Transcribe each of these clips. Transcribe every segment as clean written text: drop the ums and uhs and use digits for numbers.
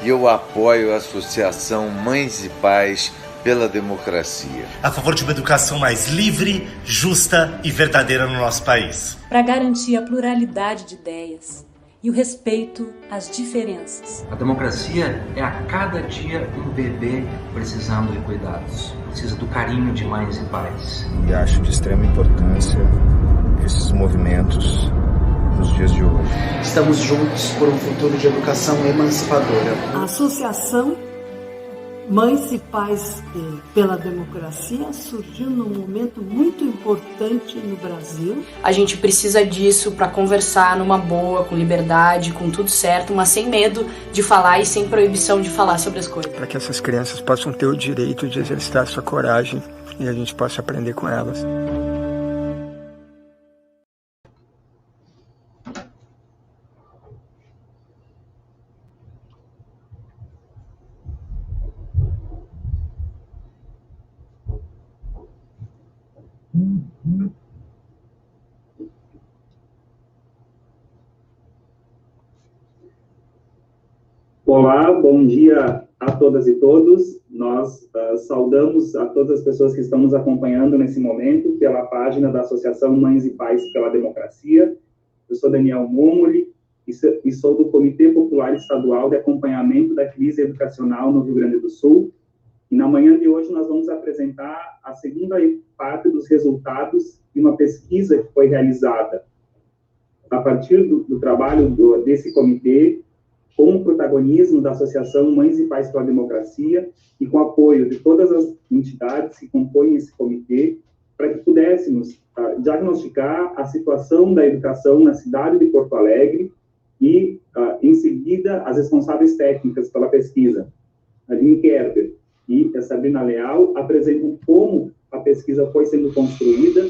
e eu apoio a Associação Mães e Pais pela Democracia. A favor de uma educação mais livre, justa e verdadeira no nosso país. Para garantir a pluralidade de ideias e o respeito às diferenças. A democracia é a cada dia um bebê precisando de cuidados. Precisa do carinho de mães e pais. E acho de extrema importância esses movimentos nos dias de hoje. Estamos juntos por um futuro de educação emancipadora. A Associação Mães e Pais pela Democracia surgiu num momento muito importante no Brasil. A gente precisa disso para conversar numa boa, com liberdade, com tudo certo, mas sem medo de falar e sem proibição de falar sobre as coisas. Para que essas crianças possam ter o direito de exercitar sua coragem e a gente possa aprender com elas. Olá, bom dia a todas e todos. Nós saudamos a todas as pessoas que estão nos acompanhando nesse momento pela página da Associação Mães e Pais pela Democracia. Eu sou Daniel Momoli e sou do Comitê Popular Estadual de Acompanhamento da Crise Educacional no Rio Grande do Sul. E na manhã de hoje nós vamos apresentar a segunda parte dos resultados de uma pesquisa que foi realizada a partir do trabalho desse comitê, com o protagonismo da Associação Mães e Pais pela Democracia e com o apoio de todas as entidades que compõem esse comitê, para que pudéssemos diagnosticar a situação da educação na cidade de Porto Alegre e, em seguida, as responsáveis técnicas pela pesquisa, a Aline Kerber e a Sabrina Leal, apresentam como a pesquisa foi sendo construída,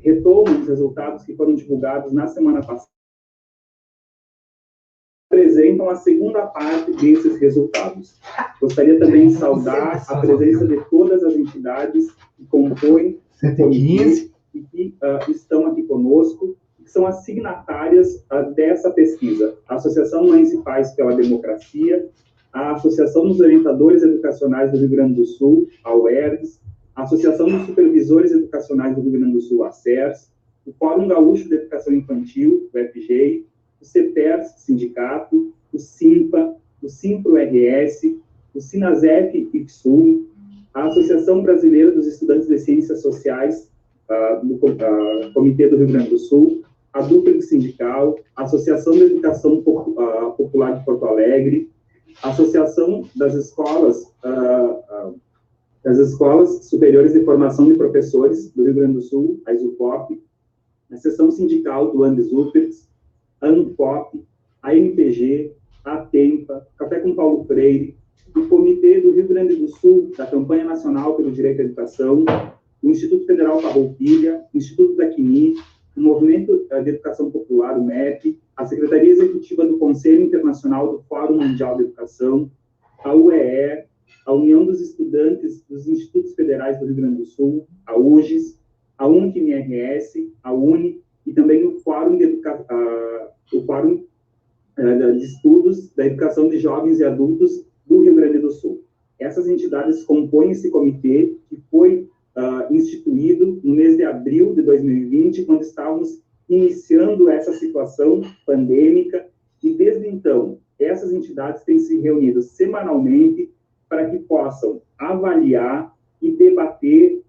retomam os resultados que foram divulgados na semana passada, apresentam a segunda parte desses resultados. Gostaria também de saudar a presença de todas as entidades que compõem o comitê e que estão aqui conosco, que são as signatárias dessa pesquisa. A Associação Mães e Pais pela Democracia, a Associação dos Orientadores Educacionais do Rio Grande do Sul, a UERGS, a Associação dos Supervisores Educacionais do Rio Grande do Sul, a SERS, o Fórum Gaúcho de Educação Infantil, o FGEI, o CEPERS, sindicato, o SIMPA, o SIMPRO-RS, o SINASEP-IPSUM, a Associação Brasileira dos Estudantes de Ciências Sociais, do Comitê do Rio Grande do Sul, a DUPEG Sindical, a Associação de Educação Popular de Porto Alegre, a Associação das Escolas Superiores de Formação de Professores do Rio Grande do Sul, a ESUPOP, a Seção Sindical do ANDESUPERS, a ANPOP, a MPG, a TEMPA, Café com Paulo Freire, o Comitê do Rio Grande do Sul, da Campanha Nacional pelo Direito à Educação, o Instituto Federal Farroupilha, o Instituto da CNI, o Movimento de Educação Popular, o MEP, a Secretaria Executiva do Conselho Internacional do Fórum Mundial de Educação, a UEE, a União dos Estudantes dos Institutos Federais do Rio Grande do Sul, a UGES, a UNC-MRS, a UNI, e também o Fórum de Estudos da Educação de Jovens e Adultos do Rio Grande do Sul. Essas entidades compõem esse comitê que foi instituído no mês de abril de 2020, quando estávamos iniciando essa situação pandêmica, e desde então, essas entidades têm se reunido semanalmente para que possam avaliar e debater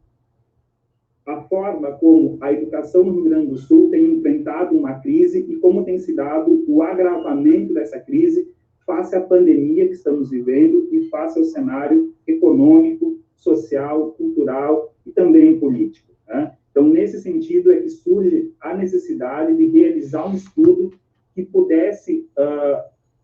a forma como a educação no Rio Grande do Sul tem enfrentado uma crise e como tem se dado o agravamento dessa crise face à pandemia que estamos vivendo e face ao cenário econômico, social, cultural e também político, né? Então, nesse sentido, é que surge a necessidade de realizar um estudo que pudesse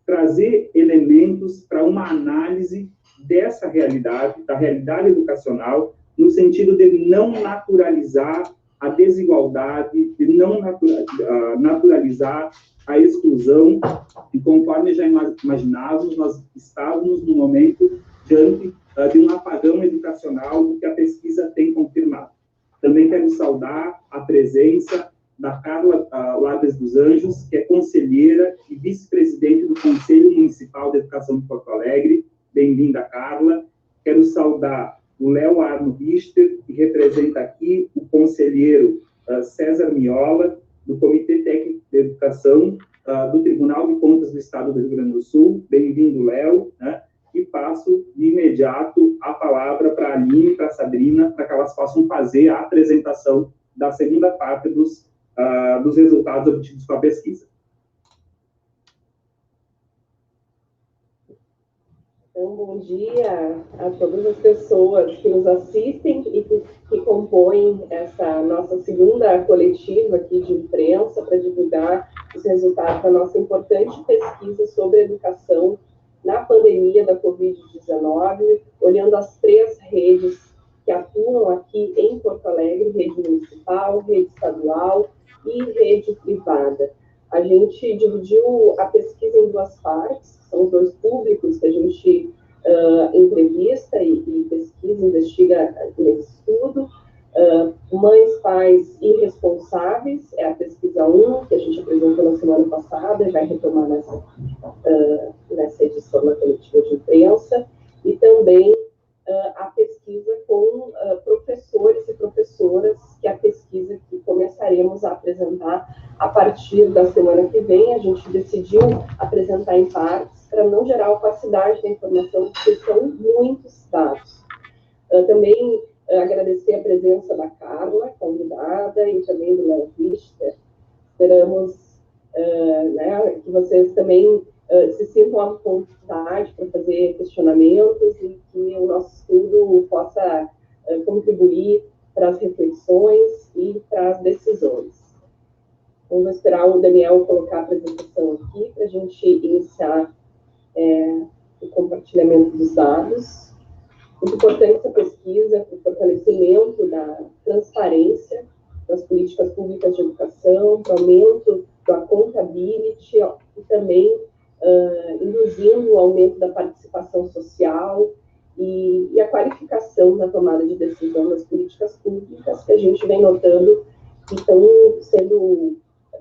trazer elementos para uma análise dessa realidade, da realidade educacional, no sentido de não naturalizar a desigualdade, de não naturalizar a exclusão, e conforme já imaginávamos, nós estávamos no momento diante de um apagão educacional que a pesquisa tem confirmado. Também quero saudar a presença da Carla Labres dos Anjos, que é conselheira e vice-presidente do Conselho Municipal de Educação de Porto Alegre. Bem-vinda, Carla. Quero saudar o Léo Arno Richter, que representa aqui o conselheiro César Miola, do Comitê Técnico de Educação do Tribunal de Contas do Estado do Rio Grande do Sul. Bem-vindo, Léo, né? E passo de imediato a palavra para a Aline e para a Sabrina, para que elas possam fazer a apresentação da segunda parte dos resultados obtidos com a pesquisa. Então, bom dia a todas as pessoas que nos assistem e que compõem essa nossa segunda coletiva aqui de imprensa para divulgar os resultados da nossa importante pesquisa sobre educação na pandemia da Covid-19, olhando as 3 redes que atuam aqui em Porto Alegre, rede municipal, rede estadual e rede privada. A gente dividiu a pesquisa em 2 partes, são os 2 públicos que a gente entrevista e pesquisa, investiga nesse estudo. Mães, pais e responsáveis, é a pesquisa 1, que a gente apresentou na semana passada e vai retomar nessa edição da coletiva de imprensa, e também a pesquisa com professores e professoras, que é a pesquisa que começaremos a apresentar a partir da semana que vem. A gente decidiu apresentar em partes para não gerar opacidade da informação, porque são muitos dados. Também agradecer a presença da Carla, convidada, e também do Léo Richter. Esperamos que vocês também se sintam à vontade para fazer questionamentos e que o nosso estudo possa contribuir para as reflexões e para as decisões. Então, vou esperar o Daniel colocar a apresentação aqui para a gente iniciar o compartilhamento dos dados. Muito importante essa pesquisa para o fortalecimento da transparência das políticas públicas de educação, para o aumento da accountability e também induzindo o aumento da participação social e a qualificação na tomada de decisão das políticas públicas, que a gente vem notando que estão sendo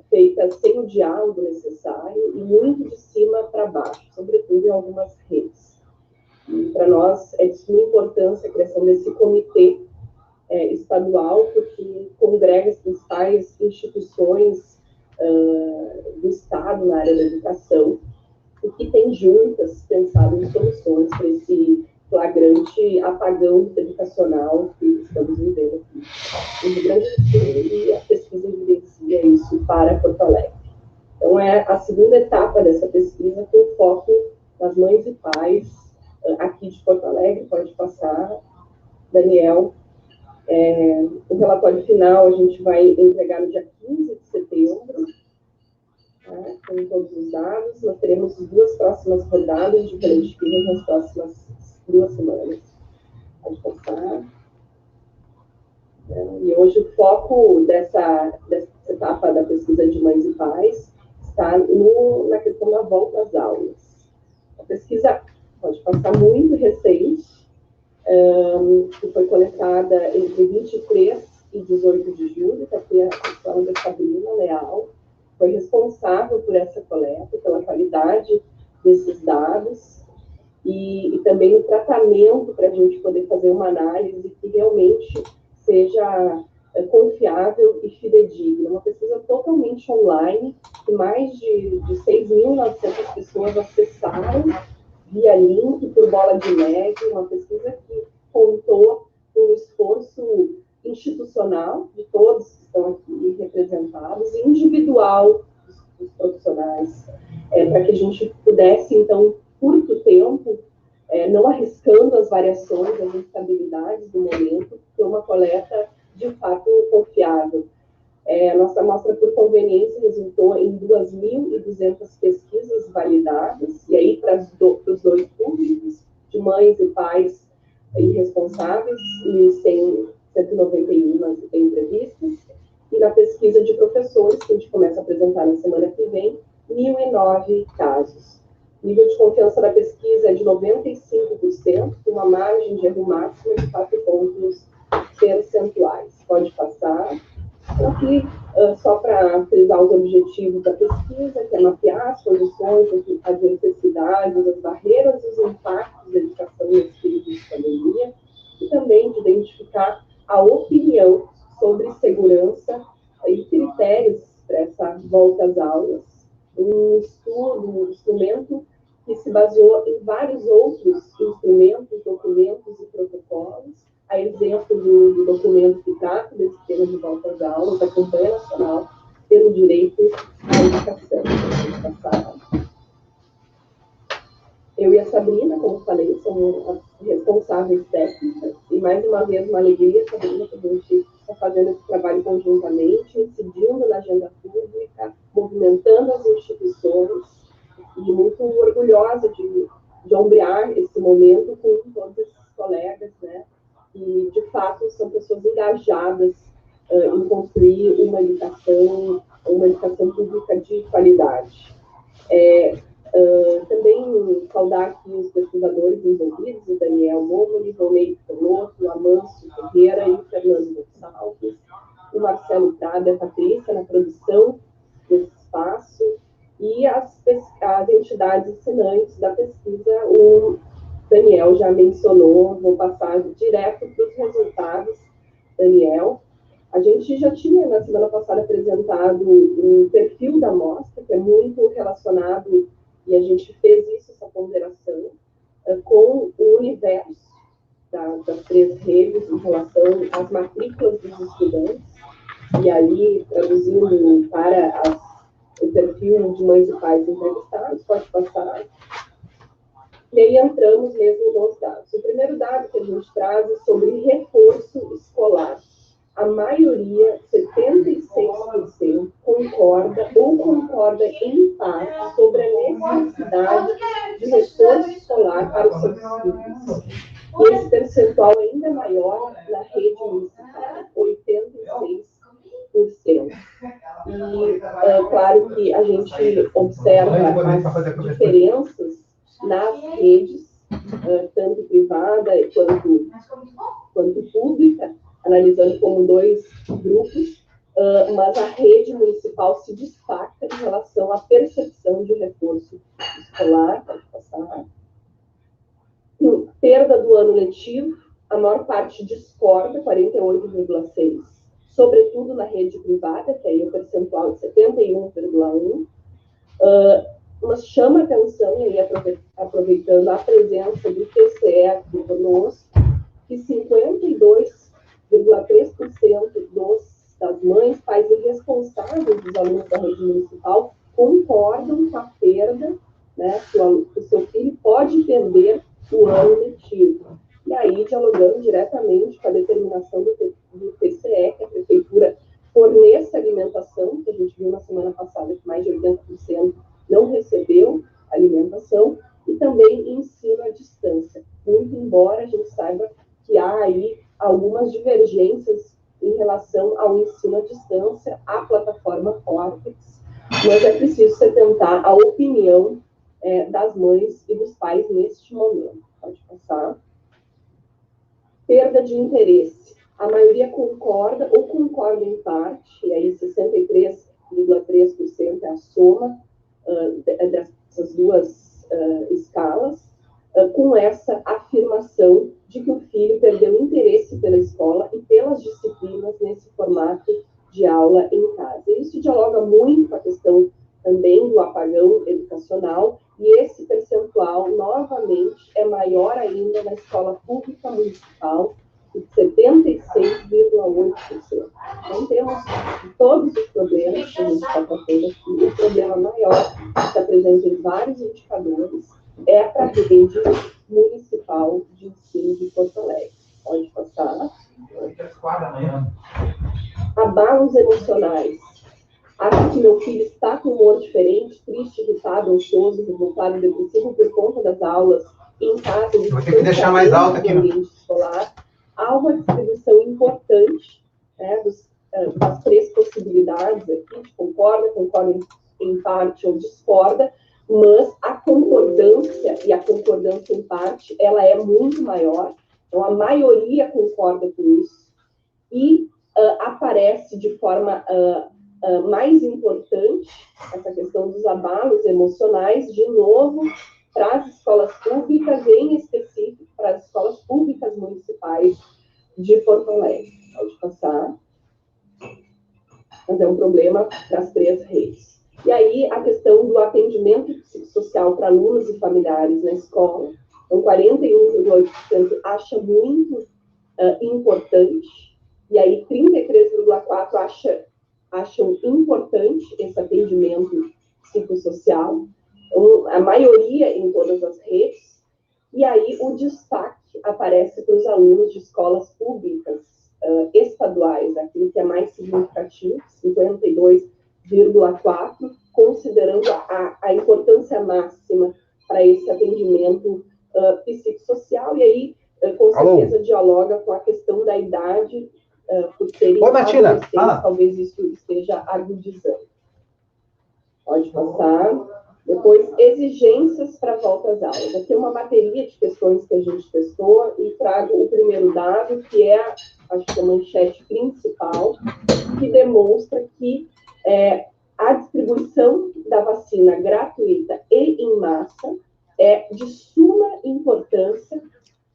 feitas sem o diálogo necessário e muito de cima para baixo, sobretudo em algumas redes. E para nós é de suma importância a criação desse comitê estadual, porque congrega as principais instituições do Estado na área da educação, e que tem juntas pensado em soluções para esse flagrante apagão educacional que estamos vivendo aqui no Rio Grande do Sul, e a pesquisa evidencia isso para Porto Alegre. Então, é a segunda etapa dessa pesquisa, com foco nas mães e pais aqui de Porto Alegre. Pode passar, Daniel. O relatório final a gente vai entregar no dia 15 de setembro, com todos os dados. Nós teremos 2 próximas rodadas de coletivas nas próximas 2 semanas. Pode passar. E hoje o foco dessa etapa da pesquisa de mães e pais está na questão da volta às aulas. A pesquisa pode passar muito recente, que foi coletada entre 23 e 18 de julho, que aqui a questão da Sabrina Leal foi responsável por essa coleta, pela qualidade desses dados e também o tratamento para a gente poder fazer uma análise que realmente seja confiável e fidedigna. Uma pesquisa totalmente online, que mais de 6.900 pessoas acessaram via link, por bola de neve, uma pesquisa que contou com o esforço institucional de todos que estão aqui representados, e individual dos profissionais, para que a gente pudesse, então, curto tempo, não arriscando as variações, as instabilidades do momento, ter uma coleta de fato confiável. A nossa amostra por conveniência resultou em 2.200 pesquisas validadas, e aí para os 2 públicos, de mães e pais e responsáveis, 191 entrevistas, e na pesquisa de professores, que a gente começa a apresentar na semana que vem, 1.009 casos. O nível de confiança da pesquisa é de 95%, com uma margem de erro máxima de 4 pontos percentuais. Pode passar. Então, aqui, só para frisar os objetivos da pesquisa, que é mapear as condições, as necessidades, as barreiras e os impactos da educação nesse período de pandemia, e também de identificar a opinião sobre segurança e critérios para essa volta às aulas. Um estudo, um instrumento que se baseou em vários outros instrumentos, documentos e protocolos, a exemplo do documento que trata desse tema de volta às aulas, da Campanha Nacional pelo Direito à Educação. Eu e a Sabrina, como falei, somos as responsáveis técnicas, e mais uma vez uma alegria, Sabrina, que a gente está fazendo esse trabalho conjuntamente, incidindo na agenda pública, movimentando as instituições, e muito orgulhosa de ombrear esse momento com todos esses colegas, né? E, de fato, são pessoas engajadas em construir uma educação pública de qualidade. Também saudar aqui os pesquisadores envolvidos, o Daniel Momoli, o Ney Poloto, o Amâncio Ferreira e o Fernando Gonçalves, o Marcelo Prada e a Patrícia na produção desse espaço, e as entidades assinantes da pesquisa, o Daniel já mencionou, vou passar direto para os resultados. Daniel, a gente já tinha na semana passada apresentado um perfil da amostra, que é muito relacionado, e a gente fez isso, essa ponderação, com o universo das 3 redes em relação às matrículas dos estudantes, e ali, traduzindo para o perfil de mães e pais entrevistados, pode passar. E aí entramos mesmo nos dados. O primeiro dado que a gente traz é sobre reforço escolar. A maioria, 76%, concorda ou concorda em parte sobre a necessidade de reforço escolar para os seus filhos. E esse percentual ainda é maior na rede municipal, 86%. E, claro que a gente observa as diferenças nas redes, tanto privada quanto pública, analisando como 2 grupos, mas a rede municipal se destaca em relação à percepção de reforço escolar. Pode passar. Perda do ano letivo, a maior parte discorda, 48,6%, sobretudo na rede privada, que aí é o percentual de 71,1%, mas chama atenção, e aí aproveitando a presença do TCE aqui conosco, que 52,3% das mães, pais e responsáveis dos alunos da rede municipal concordam com a perda, né, que o seu filho pode perder o ano letivo. E aí, dialogando diretamente com a determinação do TCE, que a prefeitura fornece alimentação, que a gente viu na semana passada que mais de 80% não recebeu alimentação, e também ensino à distância. Muito embora a gente saiba que há aí algumas divergências em relação ao ensino à distância, à plataforma Cortex, mas é preciso se atentar à opinião das mães e dos pais neste momento. Pode passar. Perda de interesse. A maioria concorda ou concorda em parte, e aí 63,3% é a soma dessas 2 escalas, com essa afirmação de que o filho perdeu interesse pela escola e pelas disciplinas nesse formato de aula em casa. Isso dialoga muito com a questão também do apagão educacional, e esse percentual, novamente, é maior ainda na escola pública municipal, de 76,8%. Então, temos todos os problemas que a gente está tratando aqui. O problema maior, que está presente em vários indicadores, é para a rede municipal de ensino de Porto Alegre. Pode passar. Abalos emocionais. Acho que meu filho está com humor diferente, triste, irritado, ansioso, revoltado, depressivo por conta das aulas em casa. Vou ter que deixar mais alto aqui. No ambiente escolar. Há uma distribuição importante, né, das 3 possibilidades aqui, de concorda em parte ou discorda, mas a concordância, e a concordância em parte, ela é muito maior. Então, a maioria concorda com isso. E aparece de forma mais importante, essa questão dos abalos emocionais, de novo, para as escolas públicas, em específico para as escolas públicas municipais de Porto Alegre. Pode passar. Mas é um problema para as 3 redes. E aí, a questão do atendimento psicossocial para alunos e familiares na escola. Então, 41,8% acha muito importante, e aí 33,4% acham importante esse atendimento psicossocial, a maioria em todas as redes, e aí o destaque aparece para os alunos de escolas públicas estaduais, aquilo que é mais significativo, 52,4%, considerando a importância máxima para esse atendimento psicossocial, e aí, com certeza, dialoga com a questão da idade, por serem adolescentes, talvez isso esteja agudizando. Pode passar. Depois, exigências para volta às aulas. Aqui é uma bateria de questões que a gente testou e trago o primeiro dado, que é, acho que é a manchete principal, que demonstra que a distribuição da vacina gratuita e em massa é de suma importância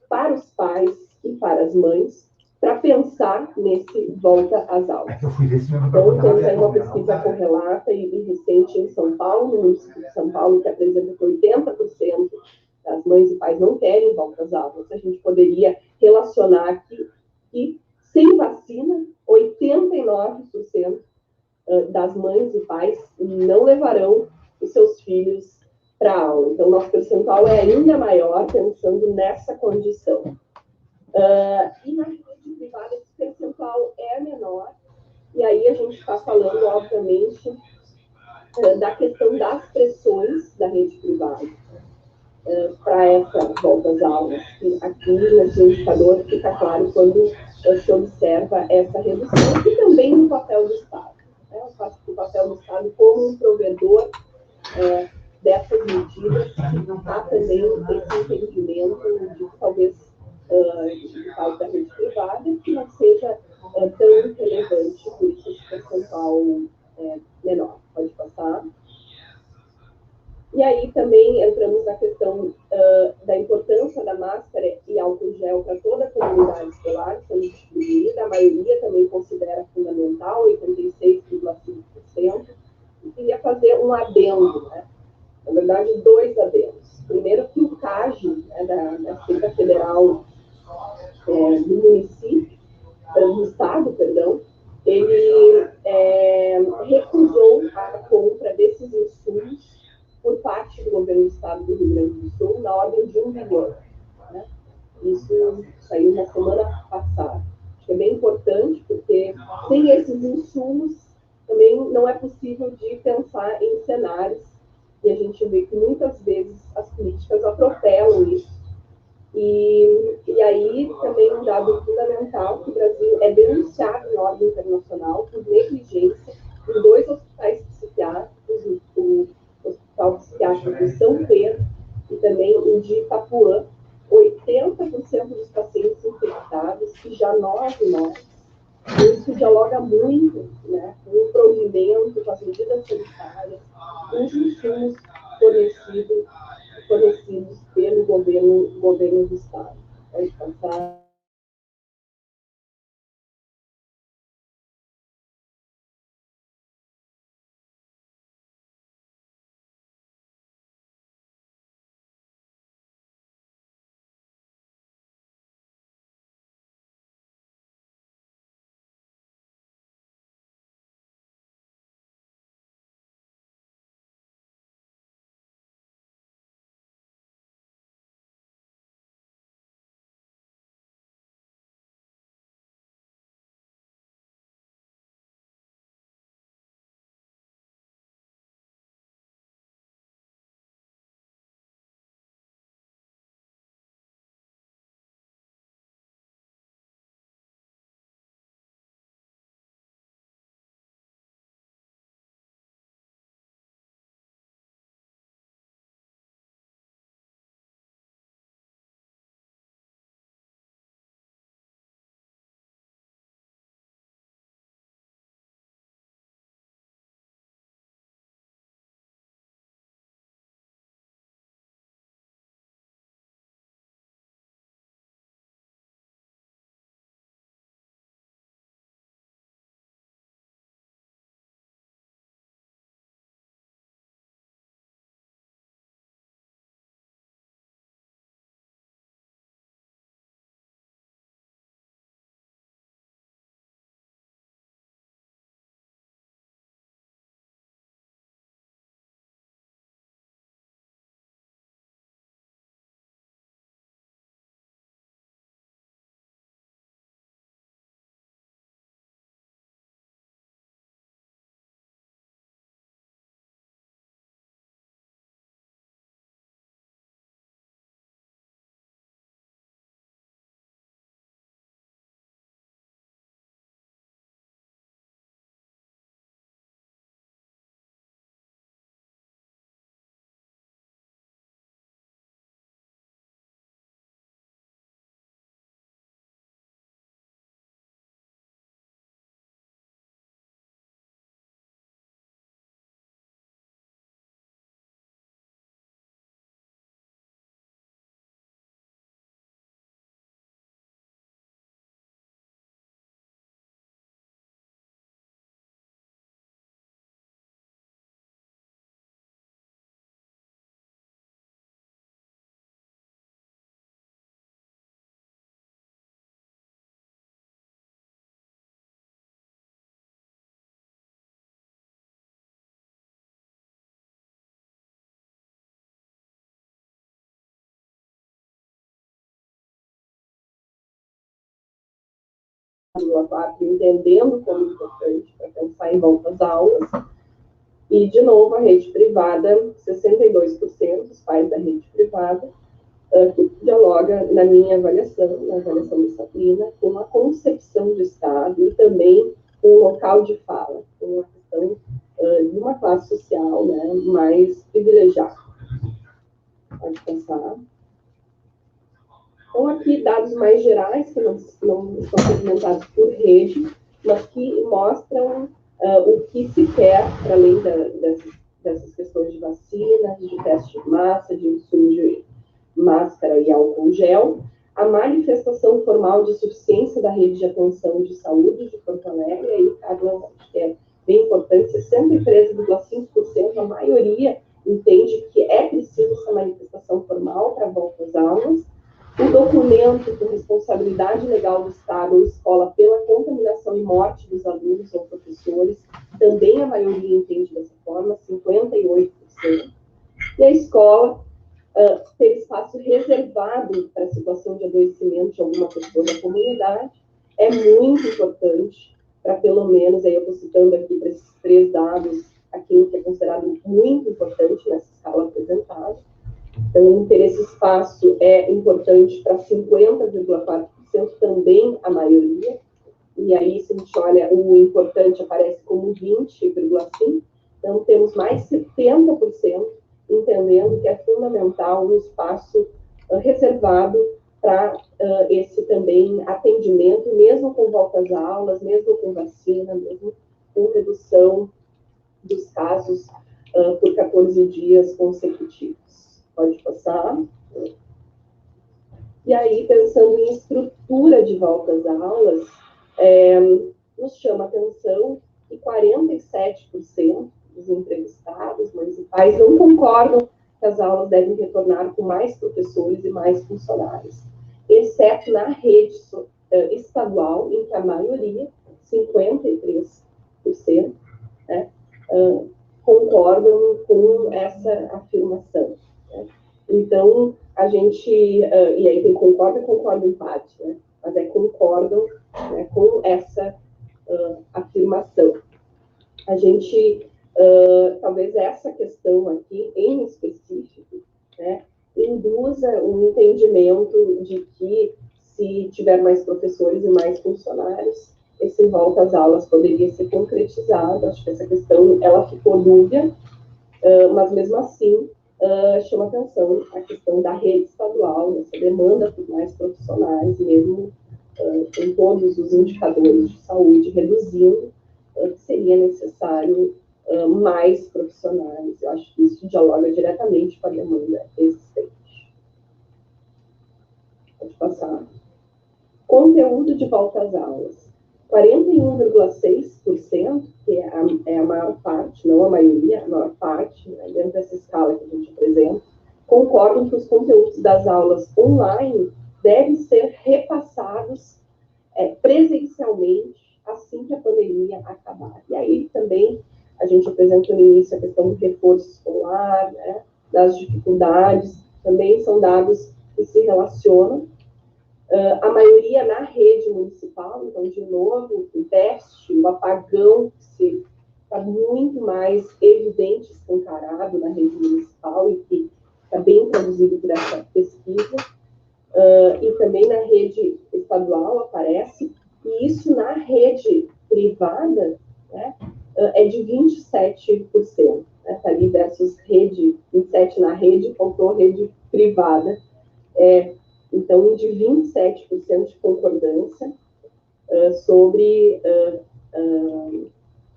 para os pais e para as mães, para pensar nesse volta às aulas. Então, temos aí uma pesquisa correlata e recente em São Paulo, no município de São Paulo, que apresenta que 80% das mães e pais não querem volta às aulas. A gente poderia relacionar aqui que, sem vacina, 89% das mães e pais não levarão os seus filhos para a aula. Então, nosso percentual é ainda maior pensando nessa condição. E na rede privada, esse percentual é menor, e aí a gente está falando, obviamente, da questão das pressões da rede privada para essa volta às aulas. E aqui, nesse indicador, fica claro quando se observa essa redução, e também no papel do Estado. O papel do Estado como um provedor dessas medidas, há também esse entendimento de que talvez de parte da rede privada, que não seja tão relevante, por isso esse percentual menor. Pode passar. E aí também entramos na questão da importância da máscara e álcool gel para toda a comunidade escolar, sendo distribuída. A maioria também considera fundamental, 86,5%. E queria fazer um adendo, né? Na verdade, 2 adendos. Primeiro, que o CAGE, da Receita Federal do município, do Estado, perdão, ele recusou a compra desses insumos por parte do governo do Estado do Rio Grande do Sul, na ordem de 1 bilhão. Né? Isso saiu na semana passada. Acho que é bem importante, porque sem esses insumos, também não é possível de pensar em cenários, e a gente vê que muitas vezes as políticas atropelam isso. E aí também um dado fundamental, que o Brasil é denunciado em ordem internacional por negligência em 2 hospitais psiquiátricos, o Hospital Psiquiátrico de São Pedro e também o de Itapuã. 80% dos pacientes infectados e já 9 mortes. Isso dialoga muito, né, com o provimento, com as medidas sanitárias, com os insumos fornecidos pelo governo do Estado. Pode passar. entendendo como importante para pensar em volta às aulas. E, de novo, a rede privada, 62% dos pais da rede privada, que dialoga, na minha avaliação, na avaliação da Sabrina, com a concepção de Estado e também com o local de fala, com uma questão de uma classe social, né, mais privilegiada. Pode passar. Então, aqui, dados mais gerais, que não estão segmentados por rede, mas que mostram o que se quer, para além dessas questões de vacinas, de teste de massa, de uso de máscara e álcool gel, a manifestação formal de suficiência da rede de atenção de saúde de Porto Alegre, aí, Carla, acho que é bem importante, 63,5%, a maioria entende que é preciso essa manifestação formal para a volta às aulas. O documento com responsabilidade legal do Estado ou escola pela contaminação e morte dos alunos ou professores, também a maioria entende dessa forma, 58%. E a escola ter espaço reservado para a situação de adoecimento de alguma pessoa da comunidade é muito importante, para pelo menos, aí eu estou citando aqui para esses 3 dados, aquilo que é considerado muito importante nessa escala apresentada. Então, ter esse espaço é importante para 50,4%, também a maioria. E aí, se a gente olha, o importante aparece como 20,5%. Então, temos mais 70% entendendo que é fundamental um espaço reservado para esse também atendimento, mesmo com volta às aulas, mesmo com vacina, mesmo com redução dos casos por 14 dias consecutivos. Pode passar. E aí, pensando em estrutura de volta às aulas, nos chama a atenção que 47% dos entrevistados municipais não concordam que as aulas devem retornar com mais professores e mais funcionários, exceto na rede estadual, em que a maioria, 53%, né, concordam com essa afirmação. Né? Então, a gente, e aí tem concorda em parte, né? Mas concordam, né, com essa afirmação. A gente, talvez essa questão aqui, em específico, né, induza um entendimento de que, se tiver mais professores e mais funcionários, esse volta às aulas poderia ser concretizado. Acho que essa questão, ela ficou dúbia, mas mesmo assim, chama atenção a questão da rede estadual, essa demanda por mais profissionais, mesmo com todos os indicadores de saúde reduzindo, seria necessário mais profissionais. Eu acho que isso dialoga diretamente com a demanda existente. Pode passar. Conteúdo de volta às aulas. 41,6%, que é a maior parte, não a maioria, a maior parte, né, dentro dessa escala que a gente apresenta, concordam que os conteúdos das aulas online devem ser repassados presencialmente assim que a pandemia acabar. E aí também a gente apresenta no início a questão do reforço escolar, né, das dificuldades, também são dados que se relacionam. A maioria na rede municipal, então, de novo, o teste, o apagão, que está muito mais evidente, escancarado na rede municipal e que está bem traduzido por essa pesquisa. E também na rede estadual aparece, e isso na rede privada, né, é de 27%, né, tá ali versus rede, 27% na rede, faltou rede privada. Então, de 27% de concordância sobre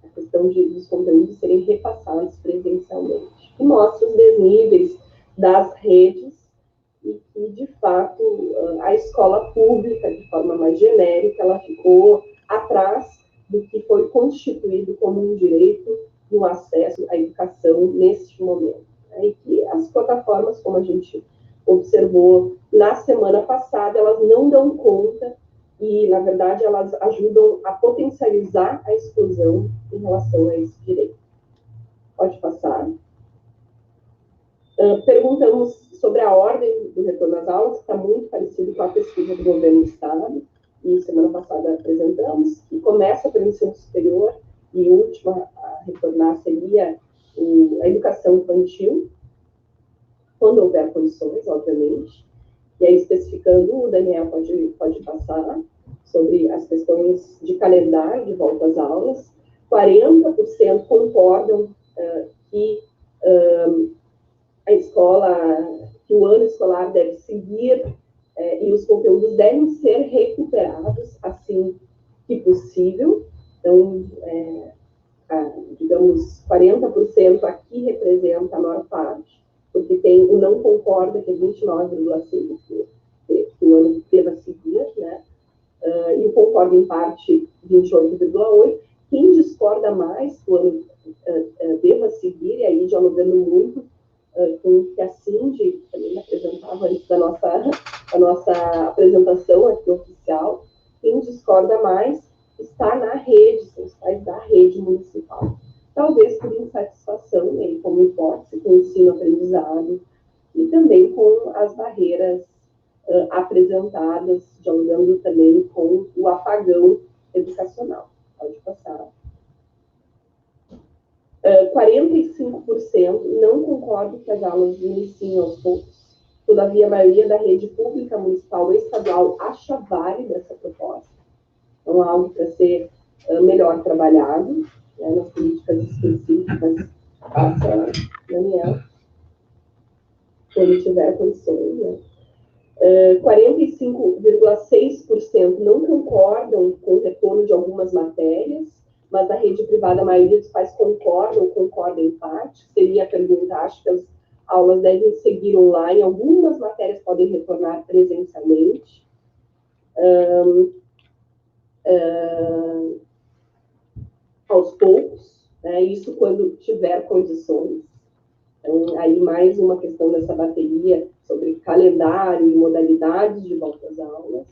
a questão dos conteúdos serem repassados presencialmente. E mostra os desníveis das redes e que, de fato, a escola pública, de forma mais genérica, ela ficou atrás do que foi constituído como um direito no acesso à educação neste momento. E que as plataformas, como a gente observou na semana passada, elas não dão conta e, na verdade, elas ajudam a potencializar a exclusão em relação a esse direito. Pode passar. Perguntamos sobre a ordem do retorno às aulas, que está muito parecido com a pesquisa do governo do Estado, e semana passada apresentamos, que começa pelo ensino superior, e última a retornar seria a educação infantil, quando houver condições, obviamente. E aí, especificando, o Daniel pode passar sobre as questões de calendário de volta às aulas. 40% concordam que a escola, que o ano escolar deve seguir e os conteúdos devem ser recuperados assim que possível. Então, digamos, 40% aqui representa a maior parte, porque tem o não concorda, que é 29,5%, que o ano deva seguir, né? E o concorda em parte, 28,8%. Quem discorda mais que o ano deva seguir, e aí dialogando muito com o que a Cindy também apresentava antes da nossa apresentação aqui oficial, quem discorda mais está na rede, são os pais da rede municipal. Talvez por insatisfação, né, como hipótese, com o ensino-aprendizado e também com as barreiras apresentadas, dialogando também com o apagão educacional. Pode passar. 45% não concordam que as aulas iniciem aos poucos. Todavia, a maioria da rede pública, municipal e estadual acha válida essa proposta. Então, é algo para ser melhor trabalhado, né, nas políticas específicas. Passa, Daniel, quando tiver condições, né? 45,6% não concordam com o retorno de algumas matérias, mas na rede privada a maioria dos pais concordam em parte. Seria a pergunta, acho que as aulas devem seguir online, algumas matérias podem retornar presencialmente. Aos poucos, né, isso quando tiver condições. Então, aí mais uma questão dessa bateria sobre calendário e modalidades de volta às aulas.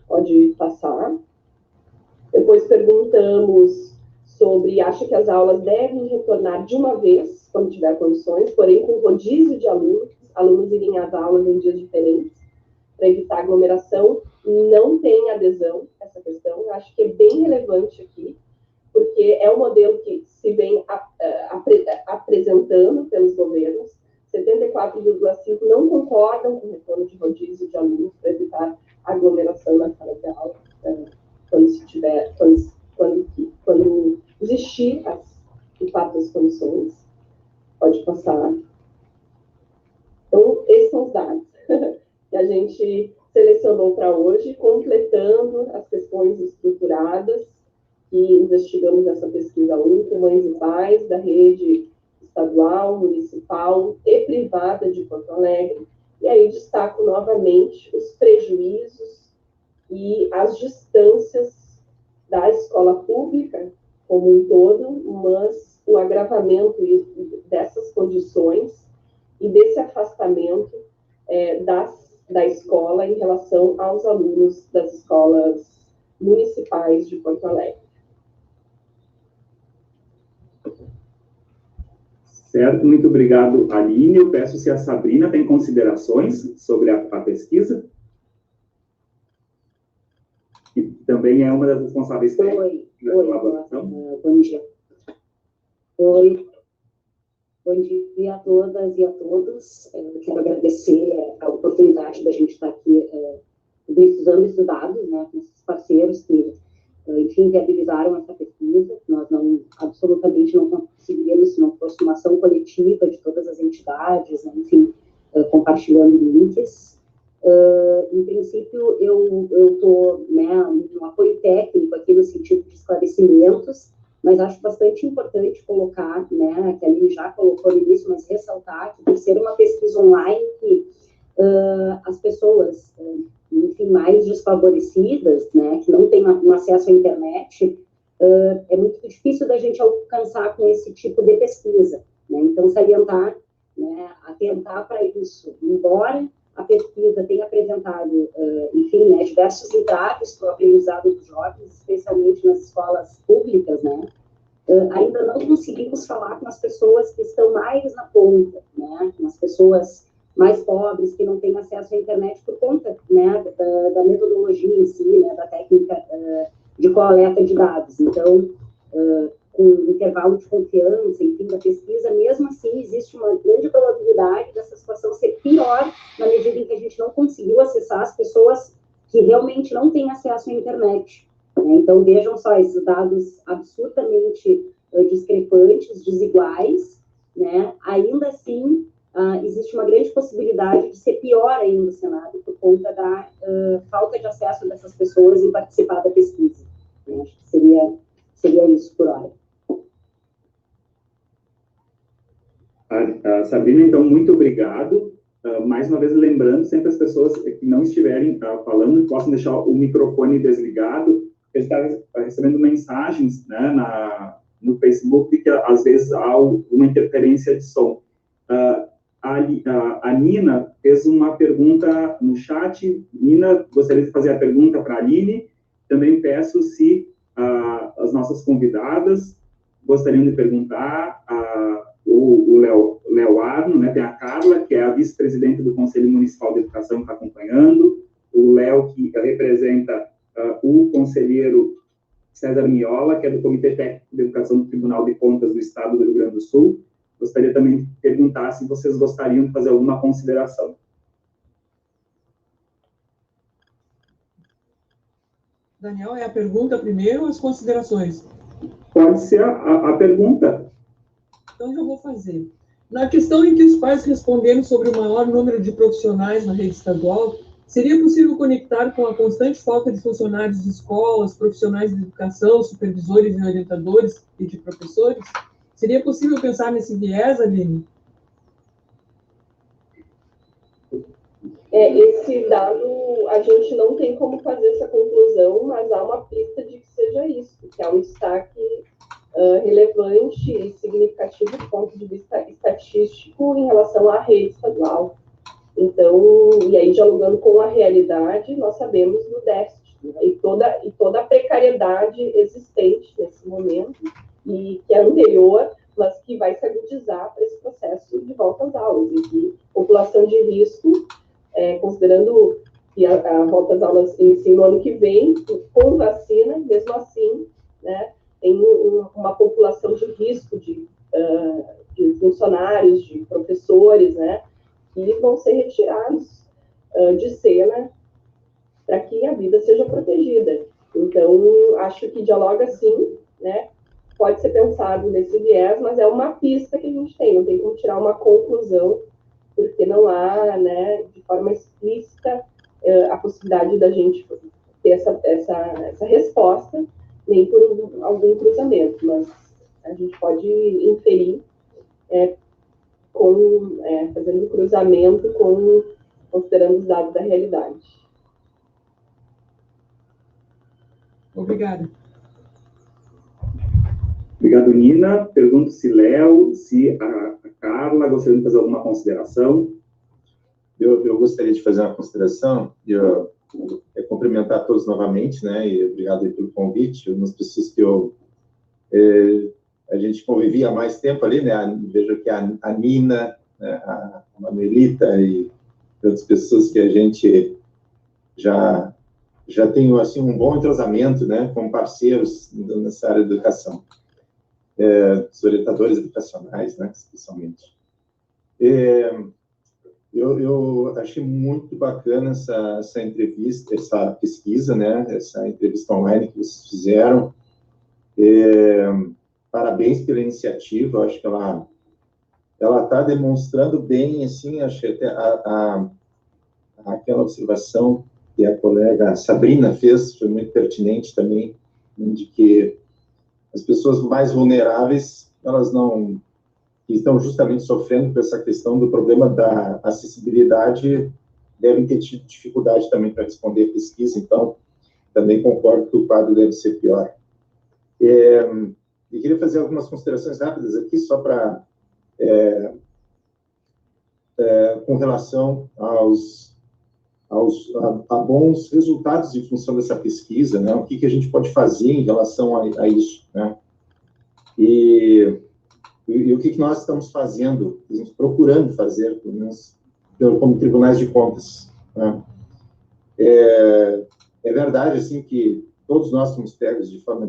Pode passar. Depois perguntamos sobre, acha que as aulas devem retornar de uma vez, quando tiver condições, porém com rodízio de alunos irem às aulas em dias diferentes, para evitar aglomeração. Não tem adesão a essa questão. Eu acho que é bem relevante aqui, porque é um modelo que se vem apresentando pelos governos. 74,5% não concordam com o retorno de rodízio de alunos para evitar aglomeração na sala de aula, quando existir de fato as condições. Pode passar. Então, esses são os dados que a gente selecionou para hoje, completando as questões estruturadas que investigamos nessa pesquisa única, mães e pais da rede estadual, municipal e privada de Porto Alegre. E aí destaco novamente os prejuízos e as distâncias da escola pública como um todo, mas o agravamento dessas condições e desse afastamento da escola em relação aos alunos das escolas municipais de Porto Alegre. Certo, muito obrigado, Aline. Eu peço se a Sabrina tem considerações sobre a pesquisa. Que também é uma das responsáveis pela elaboração. Bom dia. Bom dia a todas e a todos. Quero agradecer a oportunidade da gente estar aqui estudando esses dados, né, com esses parceiros que, enfim, viabilizaram essa pesquisa. Nós absolutamente não conseguiríamos se não fosse uma ação coletiva de todas as entidades, né, enfim, compartilhando links. Em princípio, eu estou, né, no apoio técnico aqui no sentido de esclarecimentos, mas acho bastante importante colocar, né, que a Aline já colocou no início, mas ressaltar que por ser uma pesquisa online, que as pessoas, enfim, mais desfavorecidas, né, que não têm um acesso à internet, é muito difícil da gente alcançar com esse tipo de pesquisa, né? Então, salientar, né, atentar para isso. Embora a pesquisa tenha apresentado, enfim, né, diversos entraves para o aprendizado dos jovens, especialmente nas escolas públicas, né, ainda não conseguimos falar com as pessoas que estão mais na ponta, né, com as pessoas mais pobres, que não têm acesso à internet por conta, né, da metodologia em si, né, da técnica de coleta de dados. Então, com intervalo de confiança, enfim, da pesquisa, mesmo assim, existe uma grande probabilidade dessa situação ser pior na medida em que a gente não conseguiu acessar as pessoas que realmente não têm acesso à internet. Né? Então, vejam só, esses dados absurdamente discrepantes, desiguais, né? Ainda assim, existe uma grande possibilidade de ser pior ainda o cenário por conta da falta de acesso dessas pessoas em participar da pesquisa. Eu acho que seria isso por hora. Sabrina, então, muito obrigado. Mais uma vez, lembrando sempre as pessoas que não estiverem falando, possam deixar o microfone desligado. Eu estava recebendo mensagens, né, no Facebook de que, às vezes, há uma interferência de som. A Nina fez uma pergunta no chat. Nina, gostaria de fazer a pergunta para a Aline. Também peço se as nossas convidadas gostariam de perguntar. O Léo Arno, né, tem a Carla, que é a vice-presidente do Conselho Municipal de Educação, que está acompanhando, o Léo, que representa o conselheiro César Miola, que é do Comitê Técnico de Educação do Tribunal de Contas do Estado do Rio Grande do Sul. Gostaria também de perguntar se vocês gostariam de fazer alguma consideração. Daniel, é a pergunta primeiro ou as considerações? Pode ser a pergunta. Então, eu vou fazer. Na questão em que os pais responderam sobre o maior número de profissionais na rede estadual, seria possível conectar com a constante falta de funcionários de escolas, profissionais de educação, supervisores e orientadores e de professores? Seria possível pensar nesse viés, Aline? Esse dado, a gente não tem como fazer essa conclusão, mas há uma pista de que seja isso, que há um destaque relevante e significativo do ponto de vista estatístico em relação à rede estadual. Então, e aí dialogando com a realidade, nós sabemos do déficit, né? e toda a precariedade existente nesse momento, e que é anterior, mas que vai se agudizar para esse processo de volta às aulas. E que população de risco, considerando que a volta às aulas inicia no ano que vem, com vacina, mesmo assim, né, tem uma população de risco de funcionários, de professores, né, que vão ser retirados de cena para que a vida seja protegida. Então, acho que dialoga sim, né, pode ser pensado nesse viés, mas é uma pista que a gente tem, não tem como tirar uma conclusão, porque não há, né, de forma explícita a possibilidade da gente ter essa resposta, nem por algum cruzamento, mas a gente pode inferir fazendo cruzamento considerando os dados da realidade. Obrigada. Obrigado, Nina. Pergunto se Léo, se a Carla gostaria de fazer alguma consideração. Eu gostaria de fazer uma consideração e cumprimentar todos novamente, né? E obrigado aí pelo convite. Umas pessoas que a gente convivia há mais tempo ali, né? Vejo que a Nina, né? a Manuelita e outras pessoas que a gente já tem assim um bom entrosamento, né? Como parceiros nessa área de educação. Os orientadores educacionais, né, especialmente. Eu achei muito bacana essa entrevista, essa pesquisa, né, essa entrevista online que vocês fizeram. Parabéns pela iniciativa, acho que ela está demonstrando bem, assim, acho que até aquela observação que a colega Sabrina fez, foi muito pertinente também, de que as pessoas mais vulneráveis, elas não estão justamente sofrendo com essa questão do problema da acessibilidade, devem ter tido dificuldade também para responder a pesquisa, então também concordo que o quadro deve ser pior. Eu queria fazer algumas considerações rápidas aqui, só para com relação a bons resultados em função dessa pesquisa, né? O que a gente pode fazer em relação a isso, né? E o que nós estamos fazendo, procurando fazer, pelo menos como tribunais de contas, né? É verdade, assim, que todos nós fomos pegos de forma...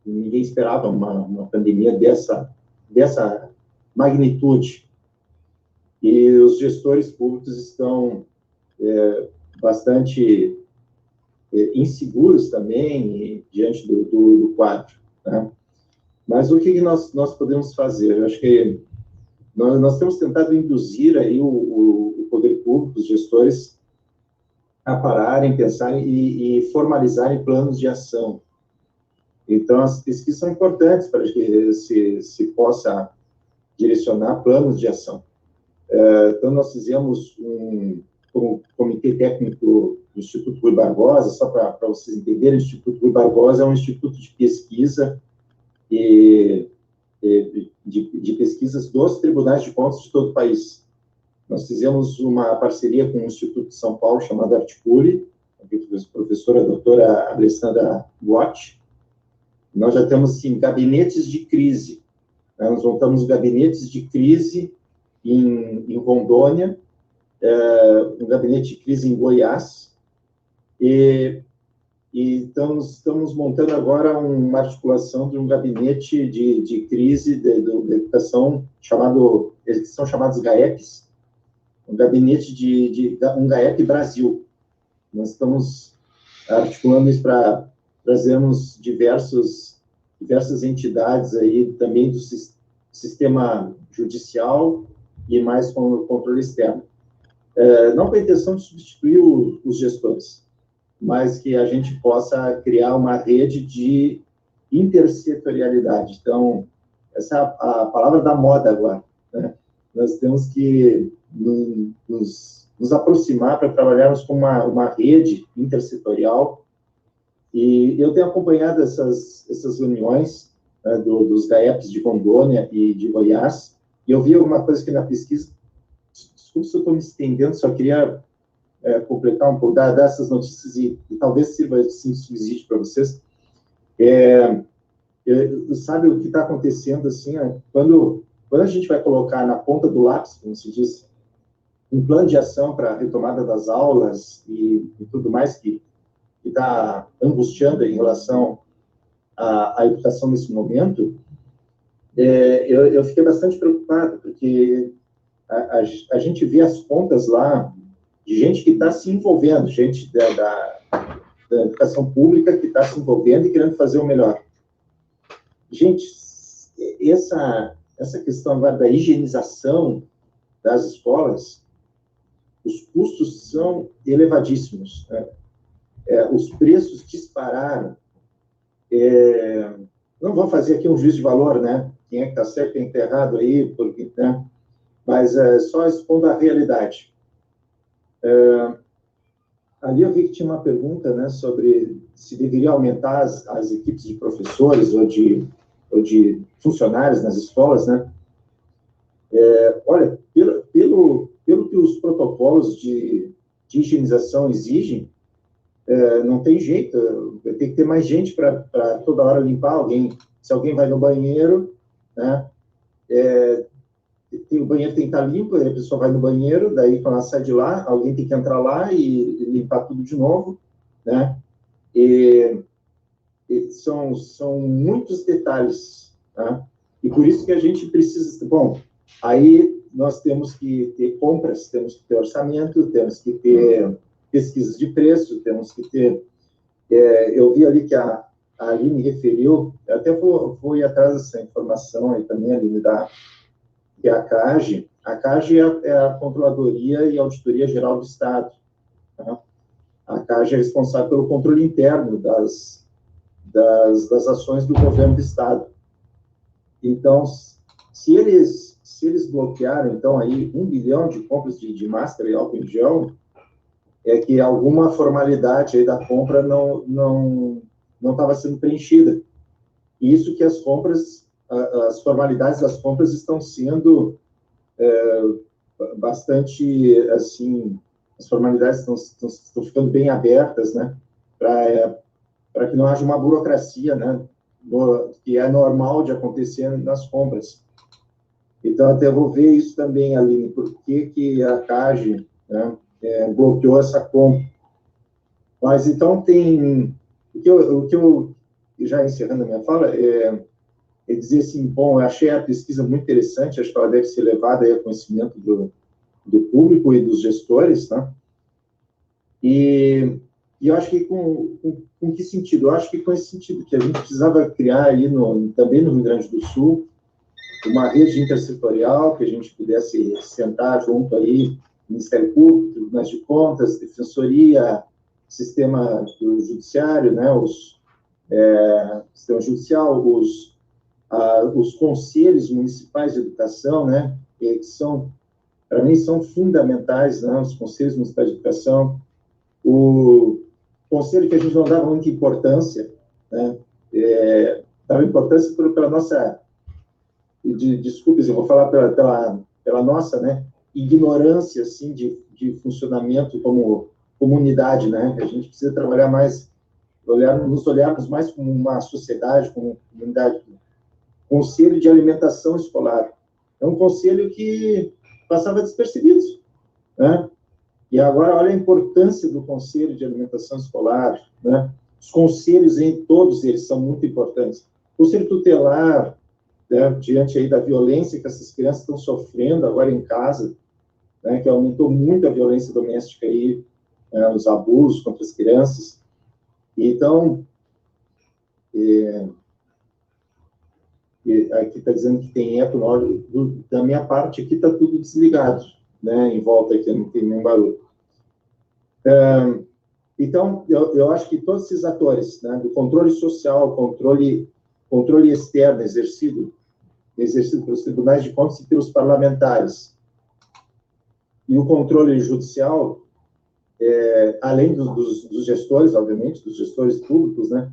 ninguém esperava uma pandemia dessa magnitude. E os gestores públicos estão bastante inseguros também diante do quadro, né? Mas o que nós podemos fazer? Eu acho que nós temos tentado induzir aí o poder público, os gestores, a pararem, pensarem e formalizarem planos de ação. Então, as pesquisas são importantes para que se possa direcionar planos de ação. Então, nós fizemos um comitê técnico do Instituto Rui Barbosa, só para vocês entenderem, o Instituto Rui Barbosa é um instituto de pesquisa de pesquisas dos tribunais de contas de todo o país. Nós fizemos uma parceria com o Instituto de São Paulo, chamado Articule, a professora doutora Alessandra Guotti. Nós já temos, sim, gabinetes de crise. Nós montamos gabinetes de crise em Rondônia, um gabinete de crise em Goiás, e estamos montando agora uma articulação de um gabinete de crise da educação, eles são chamados GAEPs, um gabinete um GAEP Brasil. Nós estamos articulando isso para trazermos diversas entidades aí também do sistema judicial e mais com o controle externo. Não com a intenção de substituir os gestores, mas que a gente possa criar uma rede de intersetorialidade. Então, essa é a palavra da moda agora, né? Nós temos que nos aproximar para trabalharmos com uma rede intersetorial. E eu tenho acompanhado essas reuniões, né, dos GAEPs de Rondônia e de Goiás, e eu vi alguma coisa aqui na pesquisa. Desculpe se eu estou me estendendo, só queria completar um pouco, dar essas notícias e talvez sirva de subsídio para vocês. Sabe o que está acontecendo, assim, quando a gente vai colocar na ponta do lápis, como se diz, um plano de ação para a retomada das aulas e tudo mais que está angustiando em relação à educação nesse momento, eu fiquei bastante preocupado, porque a gente vê as contas lá de gente que está se envolvendo, gente da educação pública que está se envolvendo e querendo fazer o melhor. Gente, essa questão agora da higienização das escolas, os custos são elevadíssimos, né? Os preços dispararam. Não vou fazer aqui um juízo de valor, né? Quem é que está certo, quem está errado aí, porque, né? Mas só expondo a realidade. Ali eu vi que tinha uma pergunta, né, sobre se deveria aumentar as equipes de professores ou de funcionários nas escolas, né? Olha, pelo que os protocolos de higienização exigem, não tem jeito, tem que ter mais gente para toda hora limpar alguém. Se alguém vai no banheiro, né, o banheiro tem que estar limpo, aí a pessoa vai no banheiro, daí quando ela sai de lá, alguém tem que entrar lá e limpar tudo de novo, né? E são muitos detalhes, tá? E por isso que a gente precisa... Bom, aí nós temos que ter compras, temos que ter orçamento, temos que ter pesquisas de preço, temos que ter... eu vi ali que a Aline referiu, eu até fui atrás dessa informação aí também, Aline, que é a CAGE. A CAGE é a Controladoria e Auditoria Geral do Estado, tá? A CAGE é responsável pelo controle interno das ações do governo do Estado. Então, se eles bloquearam, então, aí, 1 bilhão de compras de máscara e álcool em gel, é que alguma formalidade aí da compra não estava sendo preenchida. Isso que as formalidades das compras estão sendo bastante, assim, as formalidades estão ficando bem abertas, né, para que não haja uma burocracia, né, que é normal de acontecer nas compras. Então, até vou ver isso também, Aline, por que a CAGE, né, bloqueou essa compra. Mas, então, tem... O que eu já encerrando a minha fala, é dizer assim, bom, eu achei a pesquisa muito interessante, acho que ela deve ser levada aí a conhecimento do público e dos gestores, tá? E eu acho que com que sentido? Eu acho que com esse sentido, que a gente precisava criar aí também no Rio Grande do Sul uma rede intersetorial, que a gente pudesse sentar junto aí, Ministério Público, Tribunais de Contas, Defensoria, Sistema do Judiciário, né, Sistema Judicial, os conselhos municipais de educação, né, que são, para mim, são fundamentais, né, os conselhos municipais de educação, o conselho que a gente não dava muita importância, né, dava importância pela nossa, desculpes, eu vou falar pela nossa, né, ignorância, assim, de funcionamento como comunidade, né, a gente precisa trabalhar mais, nos olharmos mais como uma sociedade, como comunidade. Conselho de Alimentação Escolar. É um conselho que passava despercebido, né? E agora, olha a importância do Conselho de Alimentação Escolar, né? Os conselhos, todos eles, são muito importantes. Conselho tutelar, né? Diante aí da violência que essas crianças estão sofrendo agora em casa, né? Que aumentou muito a violência doméstica aí, os abusos contra as crianças. Então, aqui está dizendo que tem eco, da minha parte aqui está tudo desligado, né, em volta aqui, não tem nenhum barulho. Então, eu acho que todos esses atores, né, do controle social, controle externo exercido pelos tribunais de contas e pelos parlamentares, e o controle judicial, além dos gestores, obviamente, dos gestores públicos, né,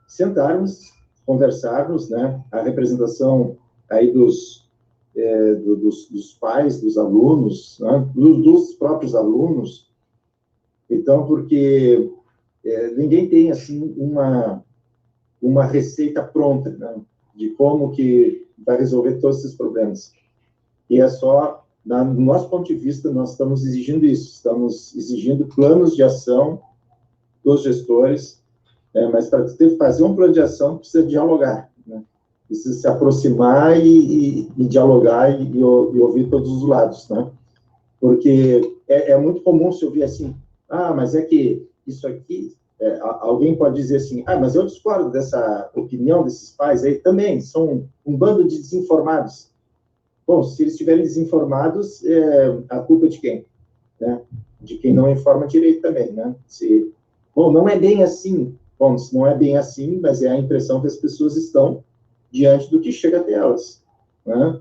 sentarmos, conversarmos, né, a representação aí dos pais, dos alunos, né, dos próprios alunos. Então, porque ninguém tem, assim, uma receita pronta, né, de como que vai resolver todos esses problemas. E é só, no nosso ponto de vista, nós estamos exigindo isso, estamos exigindo planos de ação dos gestores, mas para fazer um plano de ação, precisa dialogar, né? Precisa se aproximar e dialogar e ouvir todos os lados, né? Porque é muito comum se ouvir assim, mas é que isso aqui, alguém pode dizer assim, mas eu discordo dessa opinião desses pais aí também, são um bando de desinformados. Bom, se eles estiverem desinformados, a culpa é de quem? Né? De quem não informa direito também, né? Bom, não é bem assim. Bom, não é bem assim, mas é a impressão que as pessoas estão diante do que chega até elas, né?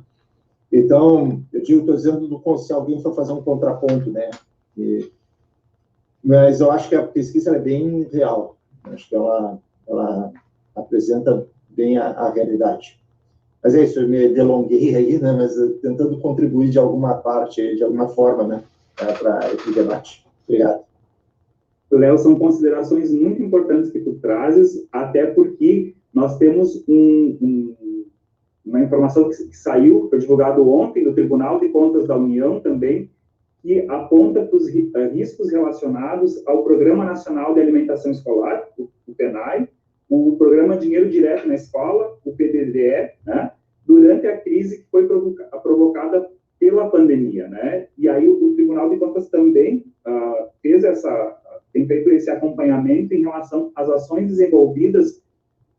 Então, estou dizendo se alguém for fazer um contraponto, né? Mas eu acho que a pesquisa é bem real. Acho que ela apresenta bem a realidade. Mas é isso, eu me delonguei aí, né? Mas tentando contribuir de alguma parte, de alguma forma, né? Para esse debate. Obrigado. Léo, são considerações muito importantes que tu trazes, até porque nós temos uma informação que saiu, foi divulgado ontem, do Tribunal de Contas da União também, que aponta para os riscos relacionados ao Programa Nacional de Alimentação Escolar, o PNAE, o Programa Dinheiro Direto na Escola, o PDDE, né, durante a crise que foi provocada pela pandemia, né? E aí o Tribunal de Contas também tem feito esse acompanhamento em relação às ações desenvolvidas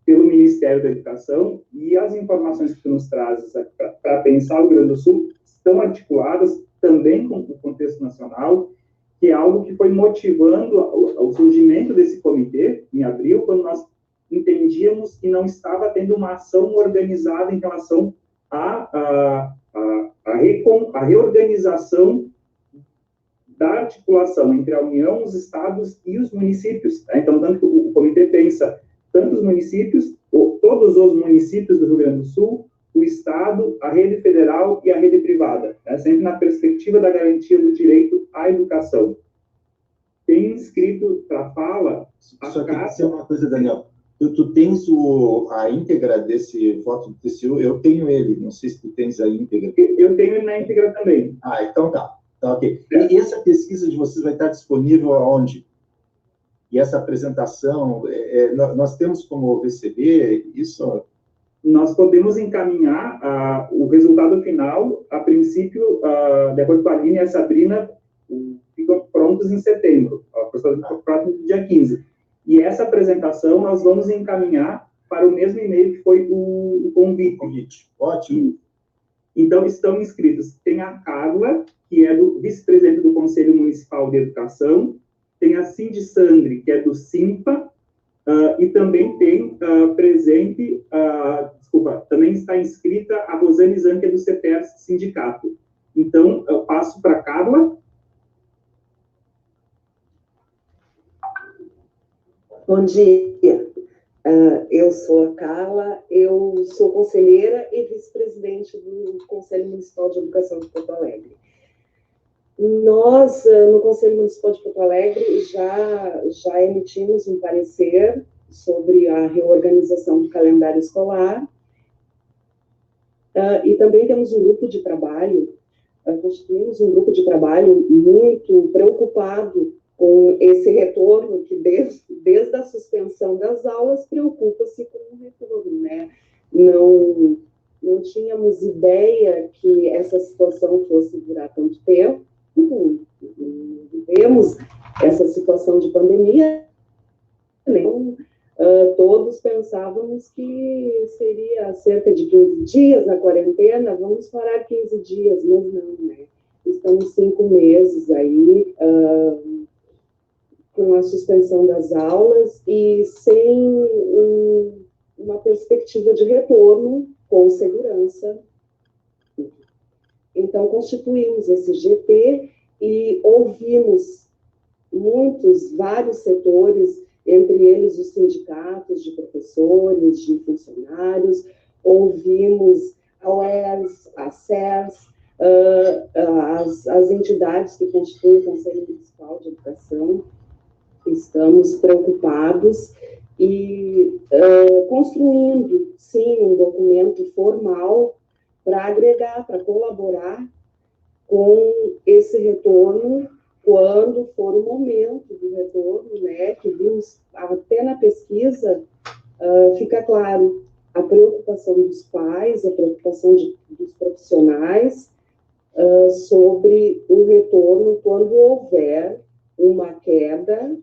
pelo Ministério da Educação, e as informações que tu nos trazes para pensar o Rio Grande do Sul estão articuladas também com o contexto nacional, que é algo que foi motivando o surgimento desse comitê em abril, quando nós entendíamos que não estava tendo uma ação organizada em relação à reorganização da articulação entre a União, os estados e os municípios, né? Então, tanto que o comitê pensa tanto os municípios, todos os municípios do Rio Grande do Sul, o estado, a rede federal e a rede privada, né? Sempre na perspectiva da garantia do direito à educação. Tem inscrito para fala... Só queria dizer uma coisa, Daniel. Tu tens a íntegra desse voto do TCU? Eu tenho ele, não sei se tu tens a íntegra. Eu tenho ele na íntegra também. Então tá. Então, ok. E essa pesquisa de vocês vai estar disponível aonde? E essa apresentação, nós temos como receber isso? Nós podemos encaminhar o resultado final, a princípio, de acordo com a Aline e a Sabrina, ficam prontos em setembro, próximo do dia 15. E essa apresentação nós vamos encaminhar para o mesmo e-mail que foi o convite. Ótimo. Então, estão inscritos. Tem a Carla, que é do vice-presidente do Conselho Municipal de Educação, tem a Cindy Sandri, que é do SIMPA, e também tem também está inscrita a Rosane Zan, que é do CETER Sindicato. Então, eu passo para a Carla. Bom dia, eu sou a Carla, eu sou conselheira e vice-presidente do Conselho Municipal de Educação de Porto Alegre. Nós, no Conselho Municipal de Porto Alegre, já emitimos um parecer sobre a reorganização do calendário escolar e também temos um grupo de trabalho, constituímos um grupo de trabalho muito preocupado com esse retorno que desde a suspensão das aulas preocupa-se com o retorno, né? Não tínhamos ideia que essa situação fosse durar tanto tempo. Vivemos essa situação de pandemia, então, todos pensávamos que seria cerca de 15 dias na quarentena, vamos parar 15 dias, mas não, né? Estamos 5 meses aí, com a suspensão das aulas e sem uma perspectiva de retorno com segurança. Então, constituímos esse GT e ouvimos vários setores, entre eles os sindicatos de professores, de funcionários, ouvimos a UERS, a SERS, as entidades que constituem o Conselho Municipal de Educação. Estamos preocupados e construindo, sim, um documento formal para agregar, para colaborar com esse retorno, quando for o momento do retorno, né, que vimos até na pesquisa, fica claro a preocupação dos pais, a preocupação dos profissionais sobre o retorno quando houver uma queda,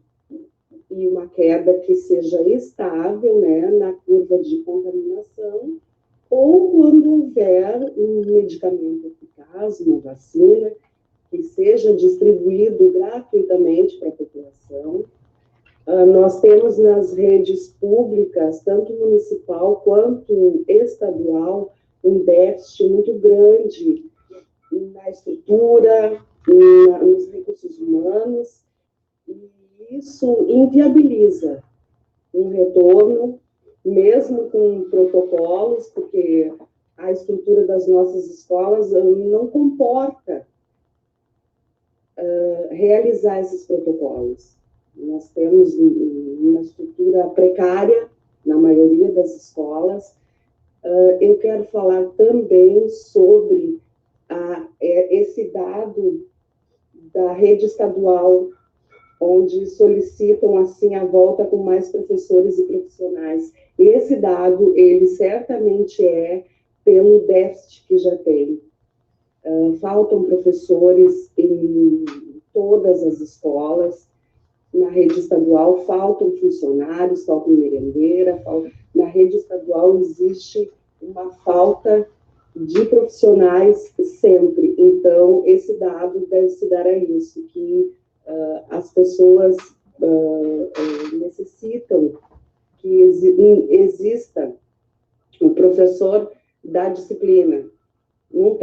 e uma queda que seja estável, né, na curva de contaminação, ou quando houver um medicamento eficaz, uma vacina, que seja distribuído gratuitamente para a população. Nós temos nas redes públicas, tanto municipal quanto estadual, um déficit muito grande na estrutura, nos recursos humanos, e isso inviabiliza um retorno, mesmo com protocolos, porque a estrutura das nossas escolas não comporta realizar esses protocolos. Nós temos uma estrutura precária na maioria das escolas. Eu quero falar também sobre esse dado da rede estadual, onde solicitam, assim, a volta com mais professores e profissionais. Esse dado, ele certamente é pelo déficit que já tem. Faltam professores em todas as escolas, na rede estadual faltam funcionários, faltam merendeira, na rede estadual existe uma falta de profissionais sempre. Então, esse dado deve se dar a isso, que as pessoas necessitam que exista um professor da disciplina. Não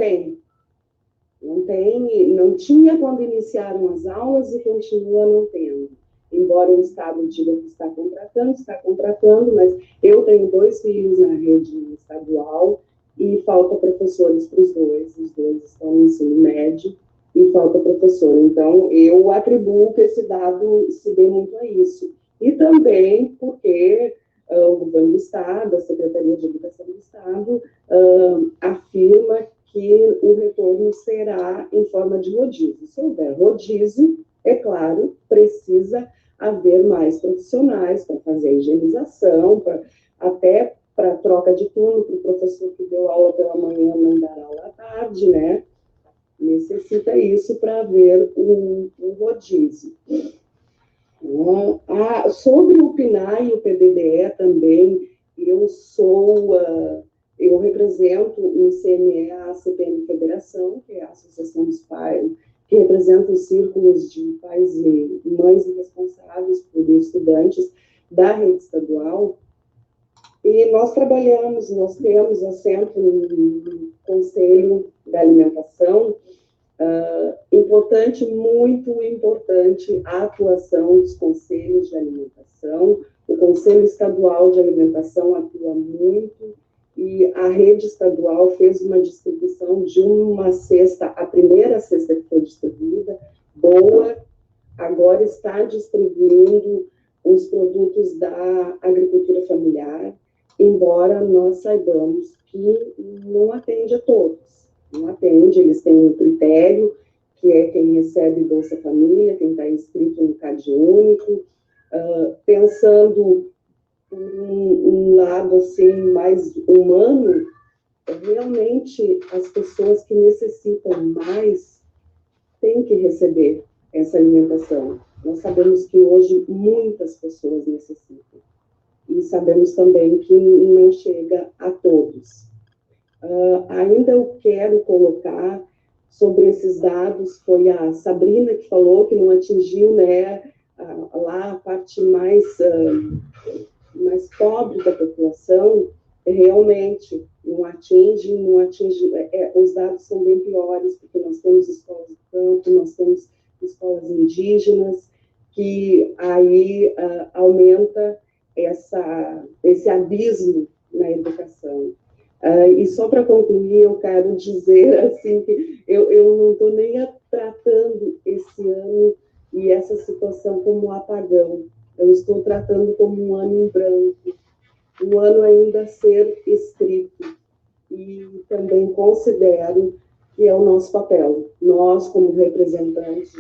tinha quando iniciaram as aulas e continua não tendo. Embora o Estado diga que está contratando, mas eu tenho 2 filhos na rede estadual e falta professores para os dois estão no ensino médio e falta professor. Então, eu atribuo que esse dado se dê muito a isso. E também porque o governo do Estado, a Secretaria de Educação do Estado, afirma que o retorno será em forma de rodízio. Se houver rodízio, é claro, precisa haver mais profissionais para fazer a higienização, até para troca de turno, para o professor que deu aula pela manhã não dar aula à tarde, né? Necessita isso para haver um rodízio. Sobre o PNAE e o PDDE também, eu represento o CNE, a CPM Federação, que é a Associação dos Pais, que representa os círculos de pais e mães responsáveis por estudantes da rede estadual. E nós temos assento no Conselho da Alimentação, muito importante a atuação dos conselhos de alimentação. O Conselho Estadual de Alimentação atua muito e a rede estadual fez uma distribuição de uma cesta, a primeira cesta que foi distribuída, boa, agora está distribuindo os produtos da agricultura familiar, embora nós saibamos que não atende a todos. Não atende, eles têm um critério, que é quem recebe Bolsa Família, quem está inscrito no CAD único, pensando por um lado assim, mais humano, realmente as pessoas que necessitam mais têm que receber essa alimentação. Nós sabemos que hoje muitas pessoas necessitam, e sabemos também que não chega a todos. Ainda eu quero colocar sobre esses dados, foi a Sabrina que falou que não atingiu, né, lá a parte mais pobre da população, realmente não atinge, os dados são bem piores, porque nós temos escolas de campo, nós temos escolas indígenas, que aí aumenta esse abismo na educação. E só para concluir, eu quero dizer assim, que eu não estou nem tratando esse ano e essa situação como um apagão. Eu estou tratando como um ano em branco, um ano ainda a ser escrito. E também considero que é o nosso papel. Nós, como representantes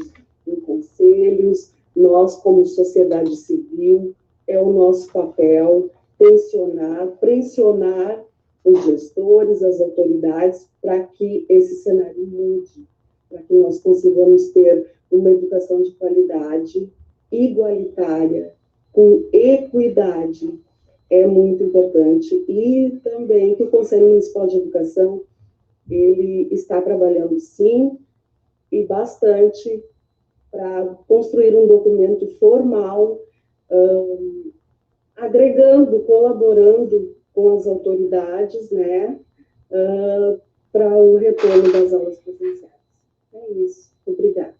em conselhos, nós, como sociedade civil, é o nosso papel pressionar os gestores, as autoridades, para que esse cenário mude, para que nós consigamos ter uma educação de qualidade, igualitária, com equidade, é muito importante. E também que o Conselho Municipal de Educação, ele está trabalhando, sim, e bastante, para construir um documento formal, agregando, colaborando com as autoridades, né, para o retorno das aulas presenciais. É isso. Obrigada.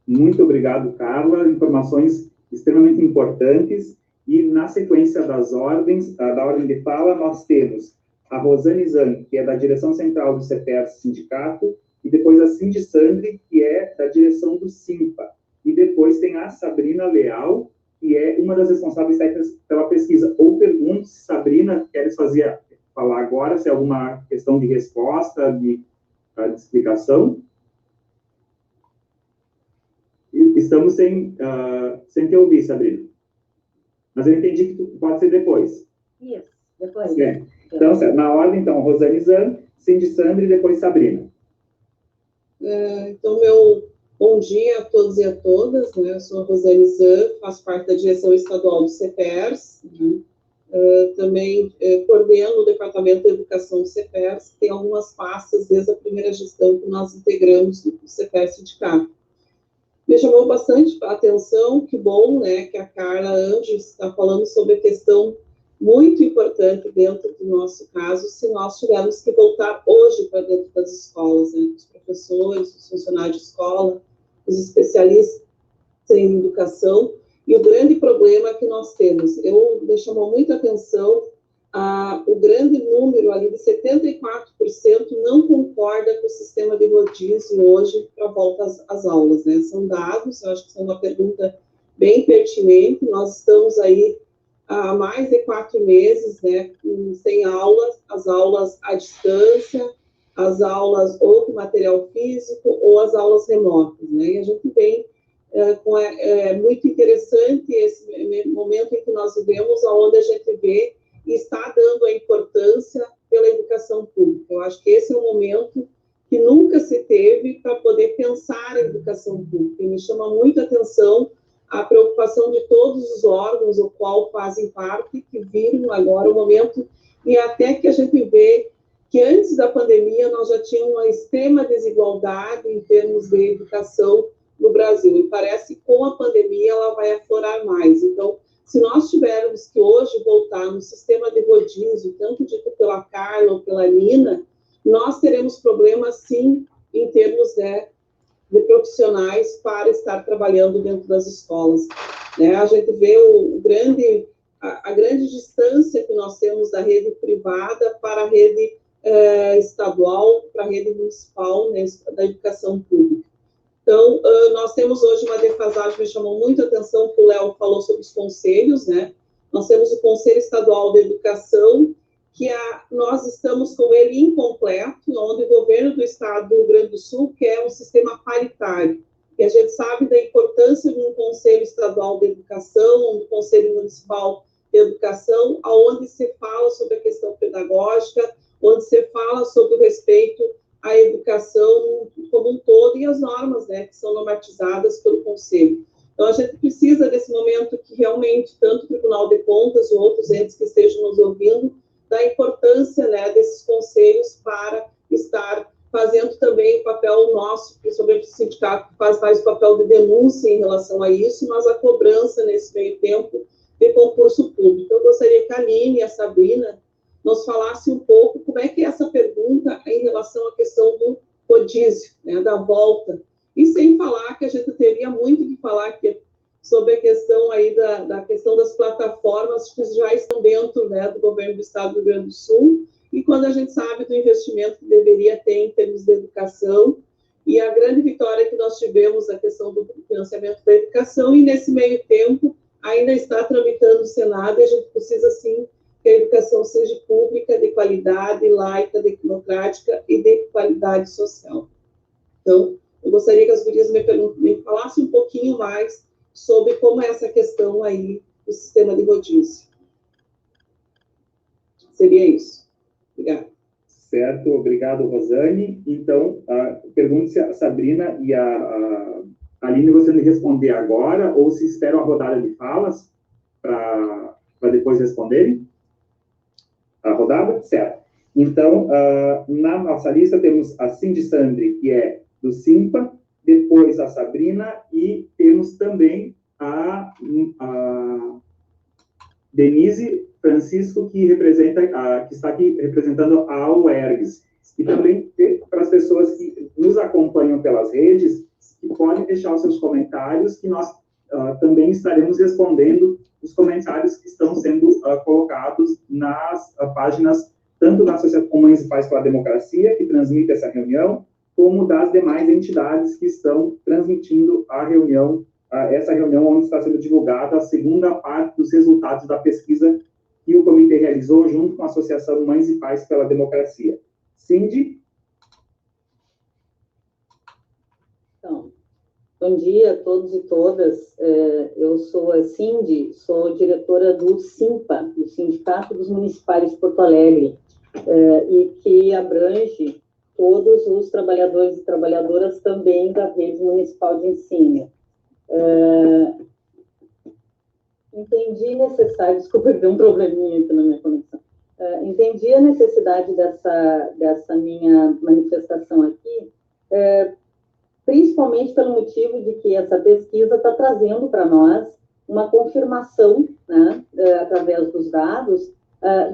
Muito obrigado, Carla. Informações extremamente importantes. E na sequência das ordens, da ordem de fala, nós temos a Rosane Zang, que é da direção central do CEPERS Sindicato, e depois a Cindy Sandri, que é da direção do SIMPA. E depois tem a Sabrina Leal, que é uma das responsáveis técnicas pela pesquisa. Ou pergunto, Sabrina, queres falar agora, se é alguma questão de resposta, de explicação? Estamos sem te ouvir, Sabrina. Mas eu entendi que pode ser depois. Isso, depois. Então, certo. Na ordem, então, Rosane Zan, Cindy Sandri e depois Sabrina. Então, meu bom dia a todos e a todas, né? Eu sou a Rosane Zan, faço parte da direção estadual do CEPERS, também coordeno o Departamento de Educação do CEPERS, tem algumas pastas desde a primeira gestão que nós integramos no CEPERS Sindicato. Me chamou bastante a atenção, que bom, né, que a Carla Anjos está falando sobre a questão muito importante dentro do nosso caso, se nós tivermos que voltar hoje para dentro das escolas, né, os professores, os funcionários de escola, os especialistas em educação, e o grande problema que nós temos, me chamou muita atenção o grande número ali de 74% não concorda com o sistema de rodízio hoje para volta às aulas, né? São dados, eu acho que são uma pergunta bem pertinente. Nós estamos aí há mais de 4 meses, né, sem aulas, as aulas à distância, as aulas ou com material físico ou as aulas remotas, né, e a gente vem muito interessante esse momento em que nós vivemos, onde a gente vê e está dando a importância pela educação pública. Eu acho que esse é um momento que nunca se teve para poder pensar a educação pública, e me chama muito a atenção a preocupação de todos os órgãos, o qual fazem parte, que viram agora o momento, e até que a gente vê que antes da pandemia nós já tínhamos uma extrema desigualdade em termos de educação no Brasil, e parece que com a pandemia ela vai aflorar mais. Então, se nós tivermos que hoje voltar no sistema de rodízio, tanto dito pela Carla ou pela Nina, nós teremos problemas, sim, em termos de profissionais para estar trabalhando dentro das escolas. Né? A gente vê a grande distância que nós temos da rede privada para a rede estadual, para a rede municipal, né, da educação pública. Então, nós temos hoje uma defasagem, me chamou muito a atenção que o Léo falou sobre os conselhos, né? Nós temos o Conselho Estadual de Educação, que nós estamos com ele incompleto, onde o governo do estado do Rio Grande do Sul quer um sistema paritário, e a gente sabe da importância de um Conselho Estadual de Educação, um Conselho Municipal de Educação, onde se fala sobre a questão pedagógica, onde se fala sobre o respeito à educação como um todo e as normas, né, que são normatizadas pelo Conselho. Então, a gente precisa desse momento que realmente, tanto o Tribunal de Contas ou outros entes que estejam nos ouvindo, da importância, né, desses conselhos para estar fazendo também o papel nosso, principalmente o sindicato que faz o papel de denúncia em relação a isso, mas a cobrança nesse meio tempo de concurso público. Eu gostaria que a Aline e a Sabrina nos falassem um pouco como é que é essa pergunta em relação à questão do rodízio, né, da volta, e sem falar que a gente teria muito que falar aqui sobre a questão aí da questão das plataformas que já estão dentro, né, do governo do estado do Rio Grande do Sul, e quando a gente sabe do investimento que deveria ter em termos de educação, e a grande vitória que nós tivemos na questão do financiamento da educação, e nesse meio tempo ainda está tramitando no Senado, e a gente precisa, sim, que a educação seja pública, de qualidade, laica, democrática e de qualidade social. Então, eu gostaria que as gurias me falassem um pouquinho mais sobre como é essa questão aí do sistema de rodízio. Seria isso. Obrigada. Certo, obrigado, Rosane. Então, pergunto se a Sabrina e a Aline gostariam de responder agora, ou se esperam a rodada de falas para depois responderem. A rodada? Certo. Então, na nossa lista temos a Cindy Sandri, que é do SIMPA, depois a Sabrina, e temos também a Denise Francisco, que está aqui representando a UERGS. E também para as pessoas que nos acompanham pelas redes, que podem deixar os seus comentários, que nós também estaremos respondendo os comentários que estão sendo colocados nas páginas, tanto da Associação Mães e Pais pela Democracia, que transmite essa reunião, como das demais entidades que estão transmitindo essa reunião onde está sendo divulgada a segunda parte dos resultados da pesquisa que o comitê realizou junto com a Associação Mães e Pais pela Democracia. Cindy? Então, bom dia a todos e todas. Eu sou a Cindy, sou diretora do SIMPA, do Sindicato dos Municipais de Porto Alegre, e que abrange todos os trabalhadores e trabalhadoras também da rede municipal de ensino. Entendi necessário, desculpa, deu um probleminha aqui na minha conexão. Entendi a necessidade dessa minha manifestação aqui, principalmente pelo motivo de que essa pesquisa está trazendo para nós uma confirmação, né, através dos dados,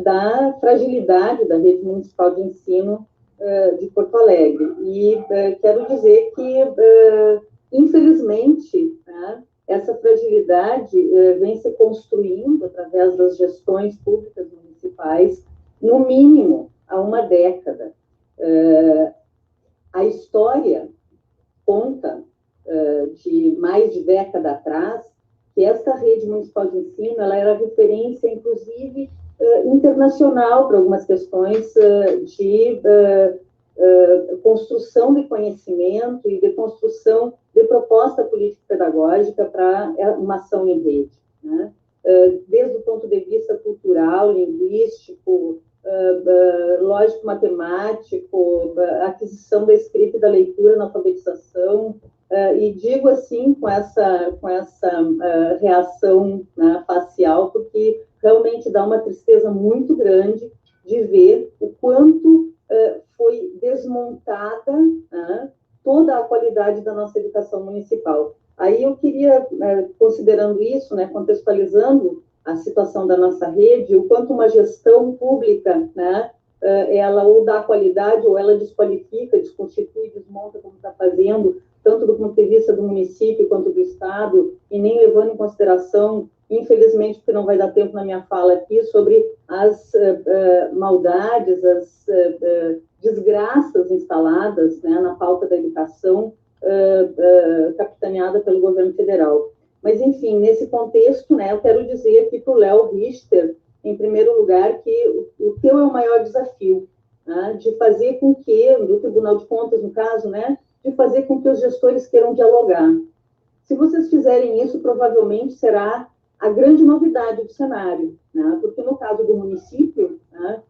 da fragilidade da rede municipal de ensino de Porto Alegre. E quero dizer que, infelizmente, né, essa fragilidade vem se construindo através das gestões públicas municipais, no mínimo, há uma década. A história conta, de mais de década atrás, que esta rede municipal de ensino ela era referência, inclusive, internacional para algumas questões de construção de conhecimento e de construção de proposta político-pedagógica para uma ação em rede, né? Desde o ponto de vista cultural, linguístico, lógico-matemático, aquisição da escrita e da leitura na alfabetização, e digo assim com essa reação, né, facial, porque realmente dá uma tristeza muito grande de ver o quanto foi desmontada, né, toda a qualidade da nossa educação municipal. Aí eu queria, considerando isso, né, contextualizando a situação da nossa rede, o quanto uma gestão pública, né, ela ou dá qualidade ou ela desqualifica, desconstitui, desmonta, como está fazendo, tanto do ponto de vista do município quanto do Estado, e nem levando em consideração, infelizmente, porque não vai dar tempo na minha fala aqui, sobre as maldades, as desgraças instaladas, né, na pauta da educação, capitaneada pelo governo federal. Mas, enfim, nesse contexto, né, eu quero dizer aqui para o Léo Richter, em primeiro lugar, que o teu é o maior desafio, né, de fazer com que, do Tribunal de Contas, no caso, né, de fazer com que os gestores queiram dialogar. Se vocês fizerem isso, provavelmente será a grande novidade do cenário, né, porque no caso do município, né,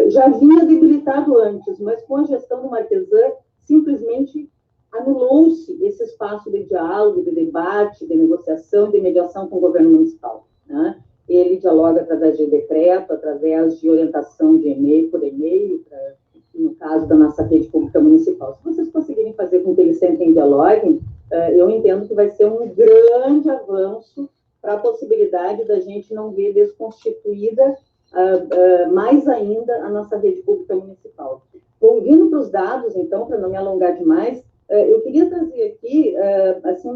já vinha debilitado antes, mas com a gestão do Marquesan, simplesmente anulou-se esse espaço de diálogo, de debate, de negociação, de mediação com o governo municipal, né? Ele dialoga através de decreto, através de orientação de e-mail, por e-mail, no caso da nossa rede pública municipal. Se vocês conseguirem fazer com que eles sentem e dialoguem, eu entendo que vai ser um grande avanço para a possibilidade da gente não ver desconstituída mais ainda a nossa rede pública municipal. Bom, vindo para os dados, então, para não me alongar demais, eu queria trazer aqui, assim,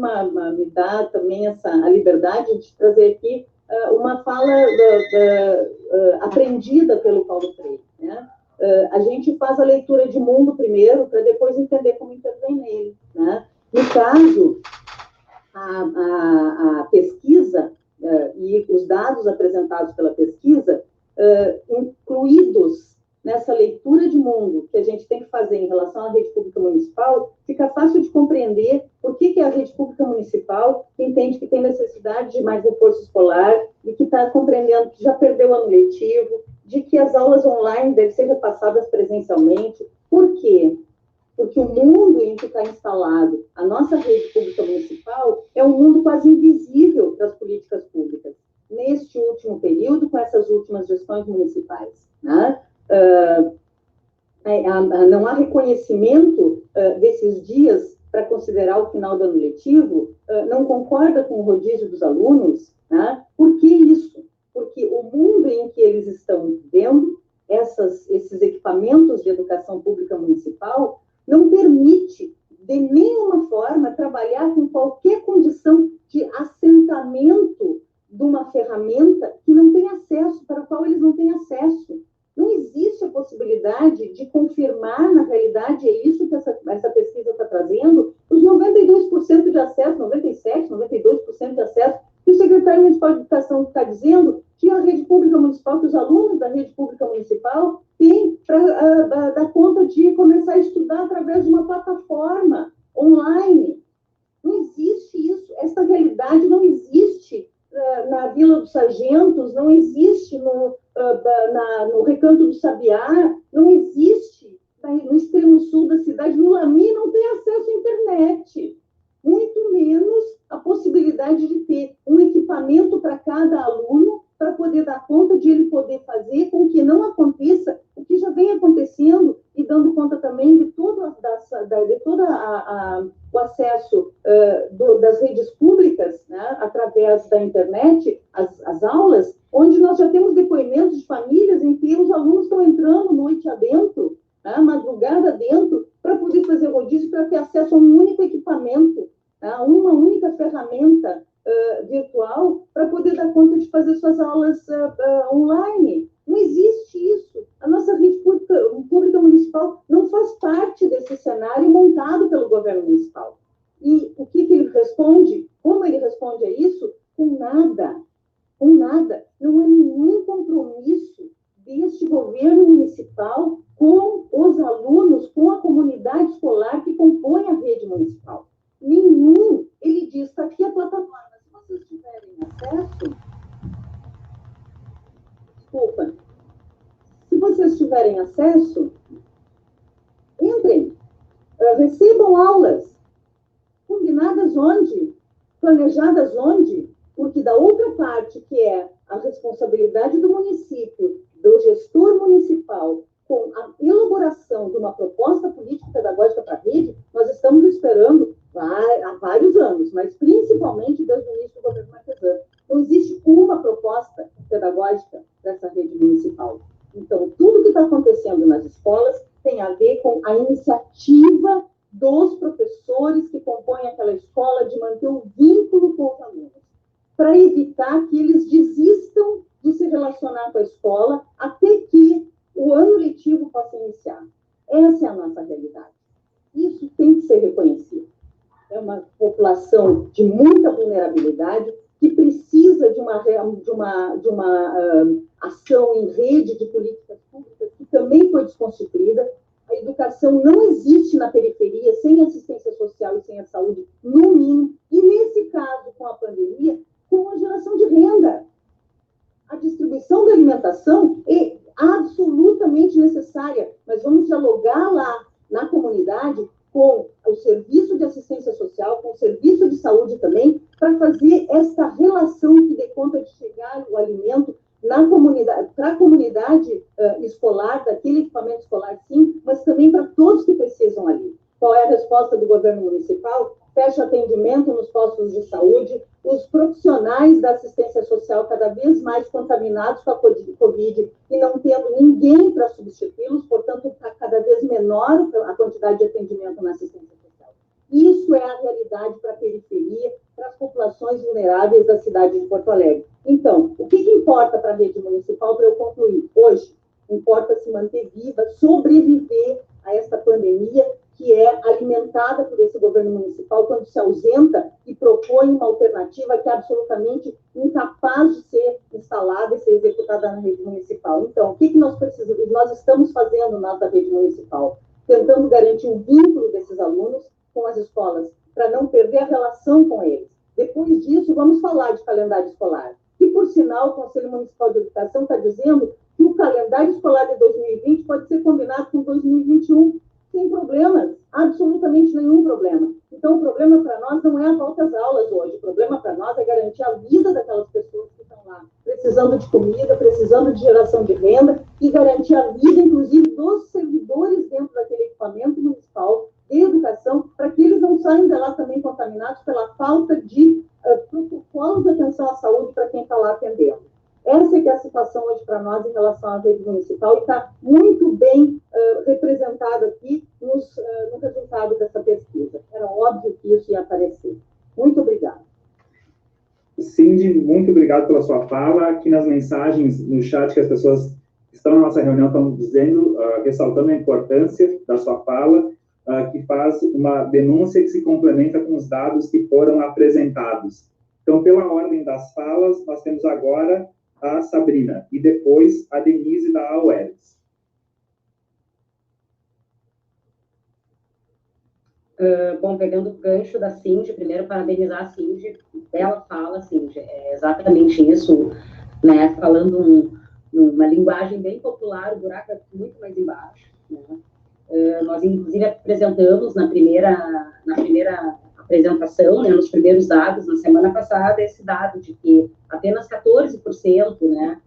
me dá também a liberdade de trazer aqui uma fala aprendida pelo Paulo Freire, né? A gente faz a leitura de mundo primeiro, para depois entender como intervém nele, né? No caso, a pesquisa e os dados apresentados pela pesquisa, incluídos nessa leitura de mundo que a gente tem que fazer em relação à rede pública municipal, fica fácil de compreender por que a rede pública municipal entende que tem necessidade de mais reforço escolar e que está compreendendo que já perdeu o ano letivo, de que as aulas online devem ser repassadas presencialmente. Por quê? Porque o mundo em que está instalado a nossa rede pública municipal é um mundo quase invisível para as políticas públicas. Neste último período, com essas últimas gestões municipais, né? Não há reconhecimento desses dias para considerar o final do ano letivo, não concorda com o rodízio dos alunos, né? Por que isso? Porque o mundo em que eles estão vivendo, esses equipamentos de educação pública municipal, não permite, de nenhuma forma, trabalhar com qualquer condição de assentamento de uma ferramenta que não tem acesso, para a qual eles não têm acesso. Não existe a possibilidade de confirmar, na realidade, é isso que essa pesquisa está trazendo, os 92% de acesso, 97%, 92% de acesso, que o secretário municipal de educação está dizendo que a rede pública municipal, que os alunos da rede pública municipal têm para dar conta de começar a estudar através de uma plataforma online. Não existe isso, essa realidade não existe na Vila dos Sargentos, não existe no Recanto do Sabiá, não existe no extremo sul da cidade, no Lami não tem acesso à internet, muito menos a possibilidade de ter um equipamento para cada aluno para poder dar conta de ele poder fazer com que não aconteça o que já vem acontecendo e dando conta também de todo o acesso das redes públicas, né, através da internet, as aulas, onde nós já temos depoimentos de famílias em que os alunos estão entrando noite adentro, né, madrugada dentro, para poder fazer rodízio, para ter acesso a um único equipamento, né, uma única ferramenta virtual, para poder dar conta de fazer suas aulas online. Não existe isso. A nossa rede pública municipal não faz parte desse cenário montado pelo governo municipal. E o que ele responde, como ele responde a isso, Com nada. Não há nenhum compromisso deste governo municipal com os alunos, com a comunidade escolar que compõe a rede municipal. Nenhum. Ele diz, está aqui a plataforma, se vocês tiverem acesso... Desculpa. Se vocês tiverem acesso, entrem, recebam aulas, combinadas onde? Planejadas onde? Porque da outra parte, que é a responsabilidade do município, do gestor municipal, com a elaboração de uma proposta político-pedagógica para a rede, nós estamos esperando há vários anos, mas principalmente desde o início do governo Marquesan. Não existe uma proposta pedagógica dessa rede municipal. Então, tudo que está acontecendo nas escolas tem a ver com a iniciativa dos professores que compõem aquela escola de manter um vínculo com os alunos, para evitar que eles desistam de se relacionar com a escola até que o ano letivo possa iniciar. Essa é a nossa realidade. Isso tem que ser reconhecido. É uma população de muita vulnerabilidade que precisa de uma ação em rede de políticas públicas que também foi desconstituída. A educação não existe na periferia sem assistência social e sem a saúde, no mínimo. E, nesse caso, com a pandemia, com a geração de renda. A distribuição da alimentação é absolutamente necessária, mas vamos dialogar lá na comunidade com o serviço de assistência social, com o serviço de saúde também, para fazer essa relação que dê conta de chegar o alimento na comunidade, para a comunidade escolar, daquele equipamento escolar, sim, mas também para todos que precisam ali. Qual é a resposta do governo municipal? Fecha atendimento nos postos de saúde, os profissionais da assistência social cada vez mais contaminados com a Covid e não tendo ninguém para substituí-los, portanto, está cada vez menor a quantidade de atendimento na assistência social. Isso é a realidade para a periferia, para as populações vulneráveis da cidade de Porto Alegre. Então, o que importa para a rede municipal, para eu concluir? Hoje, importa se manter viva, sobreviver a esta pandemia, que é alimentada por esse governo municipal quando se ausenta e propõe uma alternativa que é absolutamente incapaz de ser instalada e ser executada na rede municipal. Então, o que nós precisamos? Nós estamos fazendo na nossa rede municipal, tentando garantir um vínculo desses alunos com as escolas, para não perder a relação com eles. Depois disso, vamos falar de calendário escolar. E, por sinal, o Conselho Municipal de Educação está dizendo que o calendário escolar de 2020 pode ser combinado com 2021, sem problemas, absolutamente nenhum problema. Então, o problema para nós não é a volta às aulas hoje, o problema para nós é garantir a vida daquelas pessoas que estão lá, precisando de comida, precisando de geração de renda, e garantir a vida, inclusive, dos servidores dentro daquele equipamento municipal de educação, para que eles não saiam de lá também contaminados pela falta de protocolos de atenção à saúde para quem está lá atendendo. Essa é que é a situação hoje para nós em relação à rede municipal e está muito bem representada aqui no resultado dessa pesquisa. Era óbvio que isso ia aparecer. Muito obrigada. Cindy, muito obrigado pela sua fala. Aqui nas mensagens, no chat que as pessoas que estão na nossa reunião estão dizendo, ressaltando a importância da sua fala, que faz uma denúncia que se complementa com os dados que foram apresentados. Então, pela ordem das falas, nós temos agora a Sabrina, e depois a Denise da AUERES. Bom, pegando o gancho da Cindy, primeiro parabenizar a Cindy, bela fala, Cindy, é exatamente isso, né, falando numa linguagem bem popular, o buraco é muito mais embaixo, né. Nós, inclusive, apresentamos na primeira apresentação, né, nos primeiros dados, na semana passada, esse dado de que apenas 14%, né,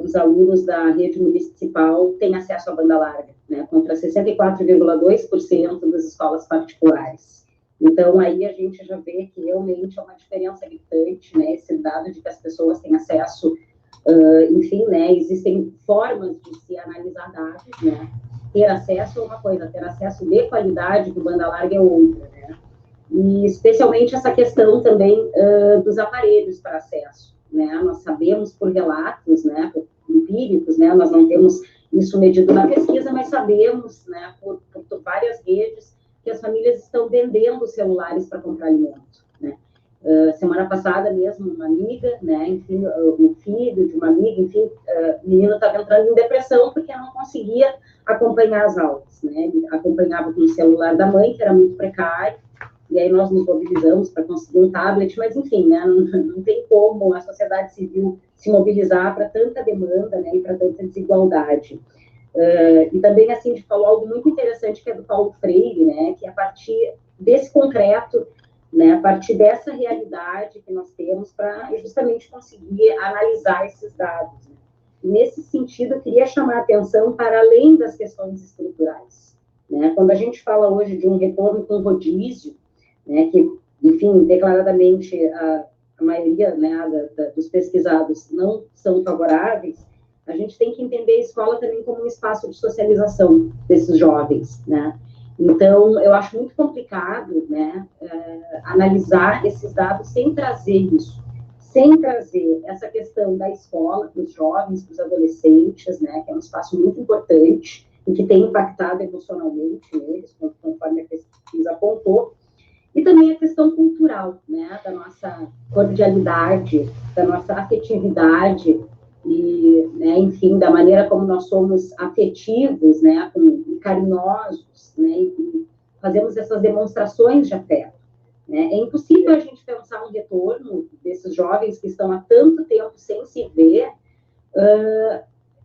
dos alunos da rede municipal têm acesso à banda larga, né, contra 64,2% das escolas particulares. Então, aí a gente já vê que realmente é uma diferença gritante, né, esse dado de que as pessoas têm acesso, enfim, né, existem formas de se analisar dados, né, ter acesso é uma coisa, ter acesso de qualidade com banda larga é outra, né. E especialmente essa questão também dos aparelhos para acesso, né? Nós sabemos por relatos, né, por empíricos, né, nós não temos isso medido na pesquisa, mas sabemos, né, por várias redes, que as famílias estão vendendo celulares para comprar alimento, né? Semana passada mesmo, uma amiga, né, enfim, o filho de uma amiga, enfim, o menino estava entrando em depressão porque não conseguia acompanhar as aulas, né, ele acompanhava com o celular da mãe, que era muito precário, e aí nós nos mobilizamos para conseguir um tablet, mas enfim, né, não tem como a sociedade civil se mobilizar para tanta demanda, né, e para tanta desigualdade. E também, assim, a gente falou algo muito interessante, que é do Paulo Freire, né, que a partir desse concreto, né, a partir dessa realidade que nós temos, para justamente conseguir analisar esses dados. Né. E nesse sentido, eu queria chamar a atenção para além das questões estruturais. Né. Quando a gente fala hoje de um retorno com rodízio, né, que, enfim, declaradamente a maioria, né, dos pesquisados não são favoráveis, a gente tem que entender a escola também como um espaço de socialização desses jovens, né? Então, eu acho muito complicado, né, analisar esses dados sem trazer isso, sem trazer essa questão da escola para os jovens, para os adolescentes, né, que é um espaço muito importante e que tem impactado emocionalmente neles, conforme a pesquisa apontou, e também a questão cultural, né, da nossa cordialidade, da nossa afetividade, e, né, enfim, da maneira como nós somos afetivos, né, e carinhosos, né, e fazemos essas demonstrações de afeto. Né. É impossível a gente pensar um retorno desses jovens que estão há tanto tempo sem se ver,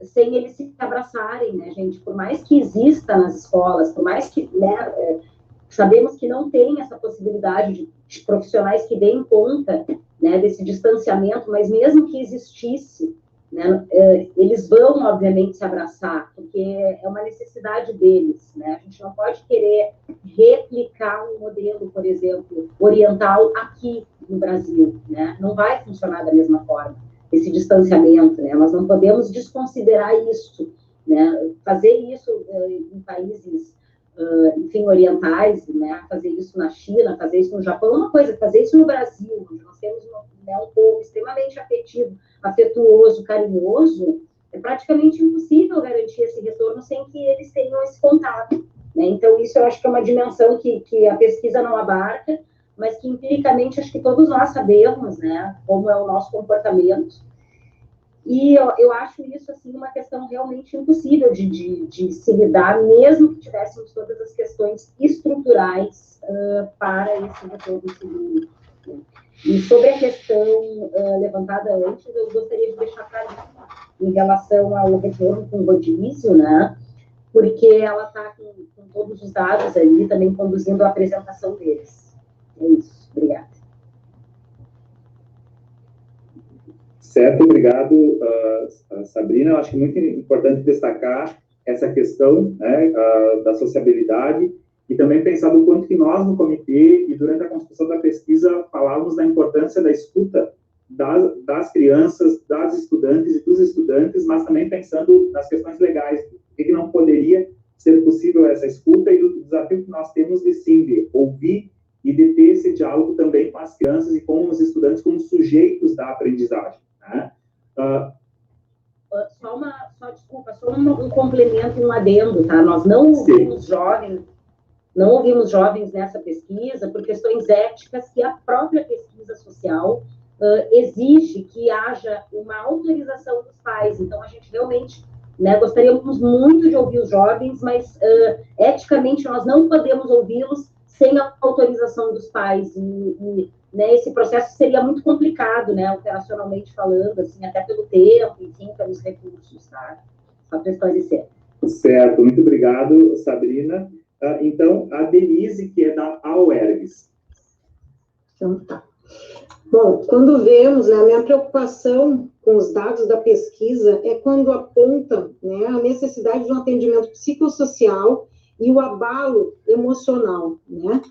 sem eles se abraçarem, né, gente? Por mais que exista nas escolas, por mais que, né, sabemos que não tem essa possibilidade de profissionais que deem conta, né, desse distanciamento, mas mesmo que existisse, né, eles vão, obviamente, se abraçar, porque é uma necessidade deles, né? A gente não pode querer replicar um modelo, por exemplo, oriental aqui no Brasil, né? Não vai funcionar da mesma forma, esse distanciamento, né? Nós não podemos desconsiderar isso, né? Fazer isso em países, enfim, orientais, né? Fazer isso na China, fazer isso no Japão, é uma coisa, fazer isso no Brasil, onde nós temos um povo extremamente afetivo, afetuoso, carinhoso, é praticamente impossível garantir esse retorno sem que eles tenham esse contato, né? Então, isso eu acho que é uma dimensão que a pesquisa não abarca, mas que empiricamente acho que todos nós sabemos, né, como é o nosso comportamento. E eu acho isso, assim, uma questão realmente impossível de se lidar, mesmo que tivéssemos todas as questões estruturais para esse retorno seguro. Né? E sobre a questão levantada antes, eu gostaria de deixar claro em relação ao retorno com rodízio, né? Porque ela está com todos os dados ali, também conduzindo a apresentação deles. É isso. Obrigada. Certo, obrigado, Sabrina. Eu acho que é muito importante destacar essa questão, né, da sociabilidade e também pensar do quanto que nós, no comitê e durante a construção da pesquisa, falávamos da importância da escuta das crianças, das estudantes e dos estudantes, mas também pensando nas questões legais, que não poderia ser possível essa escuta e do desafio que nós temos de, sim, de ouvir e de ter esse diálogo também com as crianças e com os estudantes como sujeitos da aprendizagem. Né? Só um complemento e um adendo, tá? Nós não ouvimos jovens nessa pesquisa por questões éticas que a própria pesquisa social exige que haja uma autorização dos pais. Então, a gente realmente, né, gostaríamos muito de ouvir os jovens, mas eticamente nós não podemos ouvi-los sem a autorização dos pais, né, esse processo seria muito complicado, né, operacionalmente falando, assim, até pelo tempo, enfim, pelos recursos, tá? Só para esclarecer. Certo, muito obrigado, Sabrina. Então, a Denise, que é da AUERGS. Então, tá. Bom, quando vemos, né, a minha preocupação com os dados da pesquisa é quando apontam, né, a necessidade de um atendimento psicossocial e o abalo emocional, né?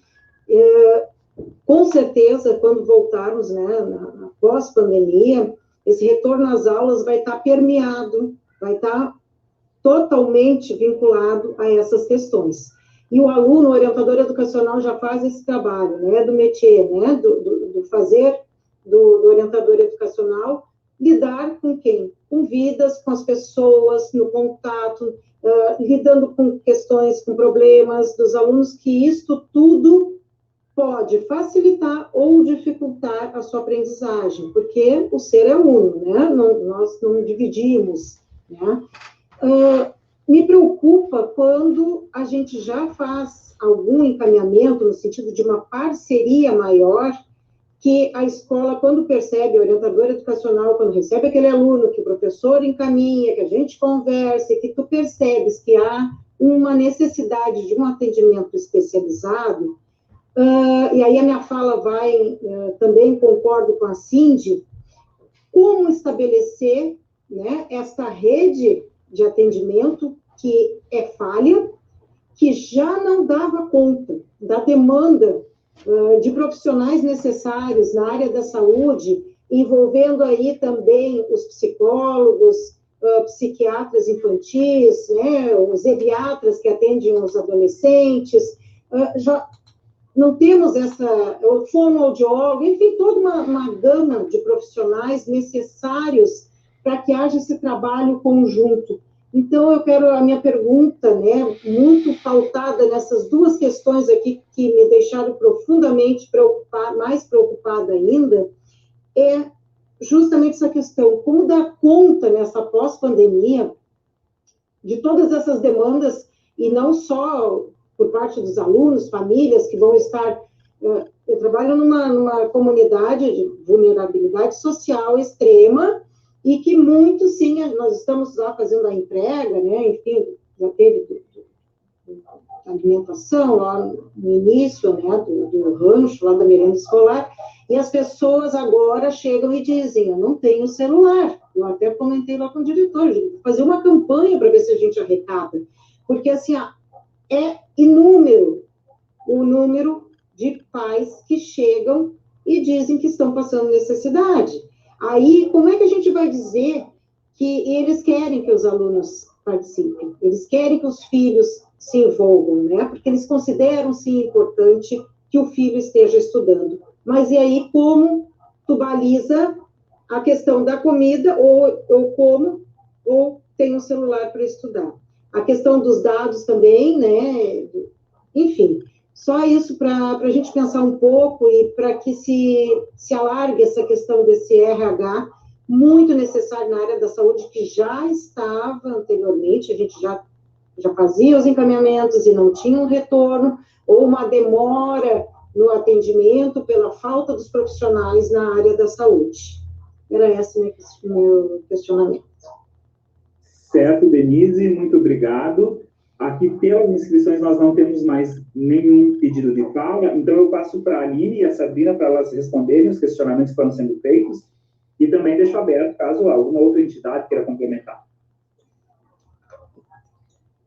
Com certeza, quando voltarmos, né, na pós-pandemia, esse retorno às aulas vai estar permeado, vai estar totalmente vinculado a essas questões. E o aluno, o orientador educacional já faz esse trabalho, né, do métier, né, do fazer do orientador educacional, lidar com quem? Com vidas, com as pessoas, no contato, lidando com questões, com problemas dos alunos, que isto tudo pode facilitar ou dificultar a sua aprendizagem, porque o ser é uno, né? Nós não dividimos, né? Me preocupa quando a gente já faz algum encaminhamento no sentido de uma parceria maior, que a escola, quando percebe, o orientador educacional, quando recebe aquele aluno, que o professor encaminha, que a gente conversa, que tu percebes que há uma necessidade de um atendimento especializado, e aí a minha fala vai, também concordo com a Cindy, como estabelecer, né, essa rede de atendimento que é falha, que já não dava conta da demanda de profissionais necessários na área da saúde, envolvendo aí também os psicólogos, psiquiatras infantis, né, os geriatras que atendem os adolescentes, já não temos o fonoaudiólogo, enfim, toda uma gama de profissionais necessários para que haja esse trabalho conjunto. Então, a minha pergunta, né, muito pautada nessas duas questões aqui que me deixaram profundamente mais preocupada ainda, é justamente essa questão, como dar conta nessa pós-pandemia de todas essas demandas, e não só por parte dos alunos, famílias que vão estar... Eu trabalho numa comunidade de vulnerabilidade social extrema, e que muito, sim, nós estamos lá fazendo a entrega, né, enfim, já teve alimentação lá no início, né, do rancho, lá da merenda escolar, e as pessoas agora chegam e dizem, eu não tenho celular. Eu até comentei lá com o diretor, vou fazer uma campanha para ver se a gente arrecada, porque, assim, é inúmero o número de pais que chegam e dizem que estão passando necessidade. Aí, como é que a gente vai dizer que eles querem que os alunos participem? Eles querem que os filhos se envolvam, né? Porque eles consideram, sim, importante que o filho esteja estudando. Mas e aí, como tu baliza a questão da comida, ou tem um celular para estudar? A questão dos dados também, né? Enfim... Só isso para a gente pensar um pouco e para que se alargue essa questão desse RH, muito necessário na área da saúde, que já estava anteriormente, a gente já fazia os encaminhamentos e não tinha um retorno, ou uma demora no atendimento pela falta dos profissionais na área da saúde. Era esse meu questionamento. Certo, Denise, muito obrigado. Aqui, pelas inscrições, nós não temos mais nenhum pedido de fala, então eu passo para a Aline e a Sabrina para elas responderem os questionamentos que foram sendo feitos, e também deixo aberto, caso alguma outra entidade queira complementar.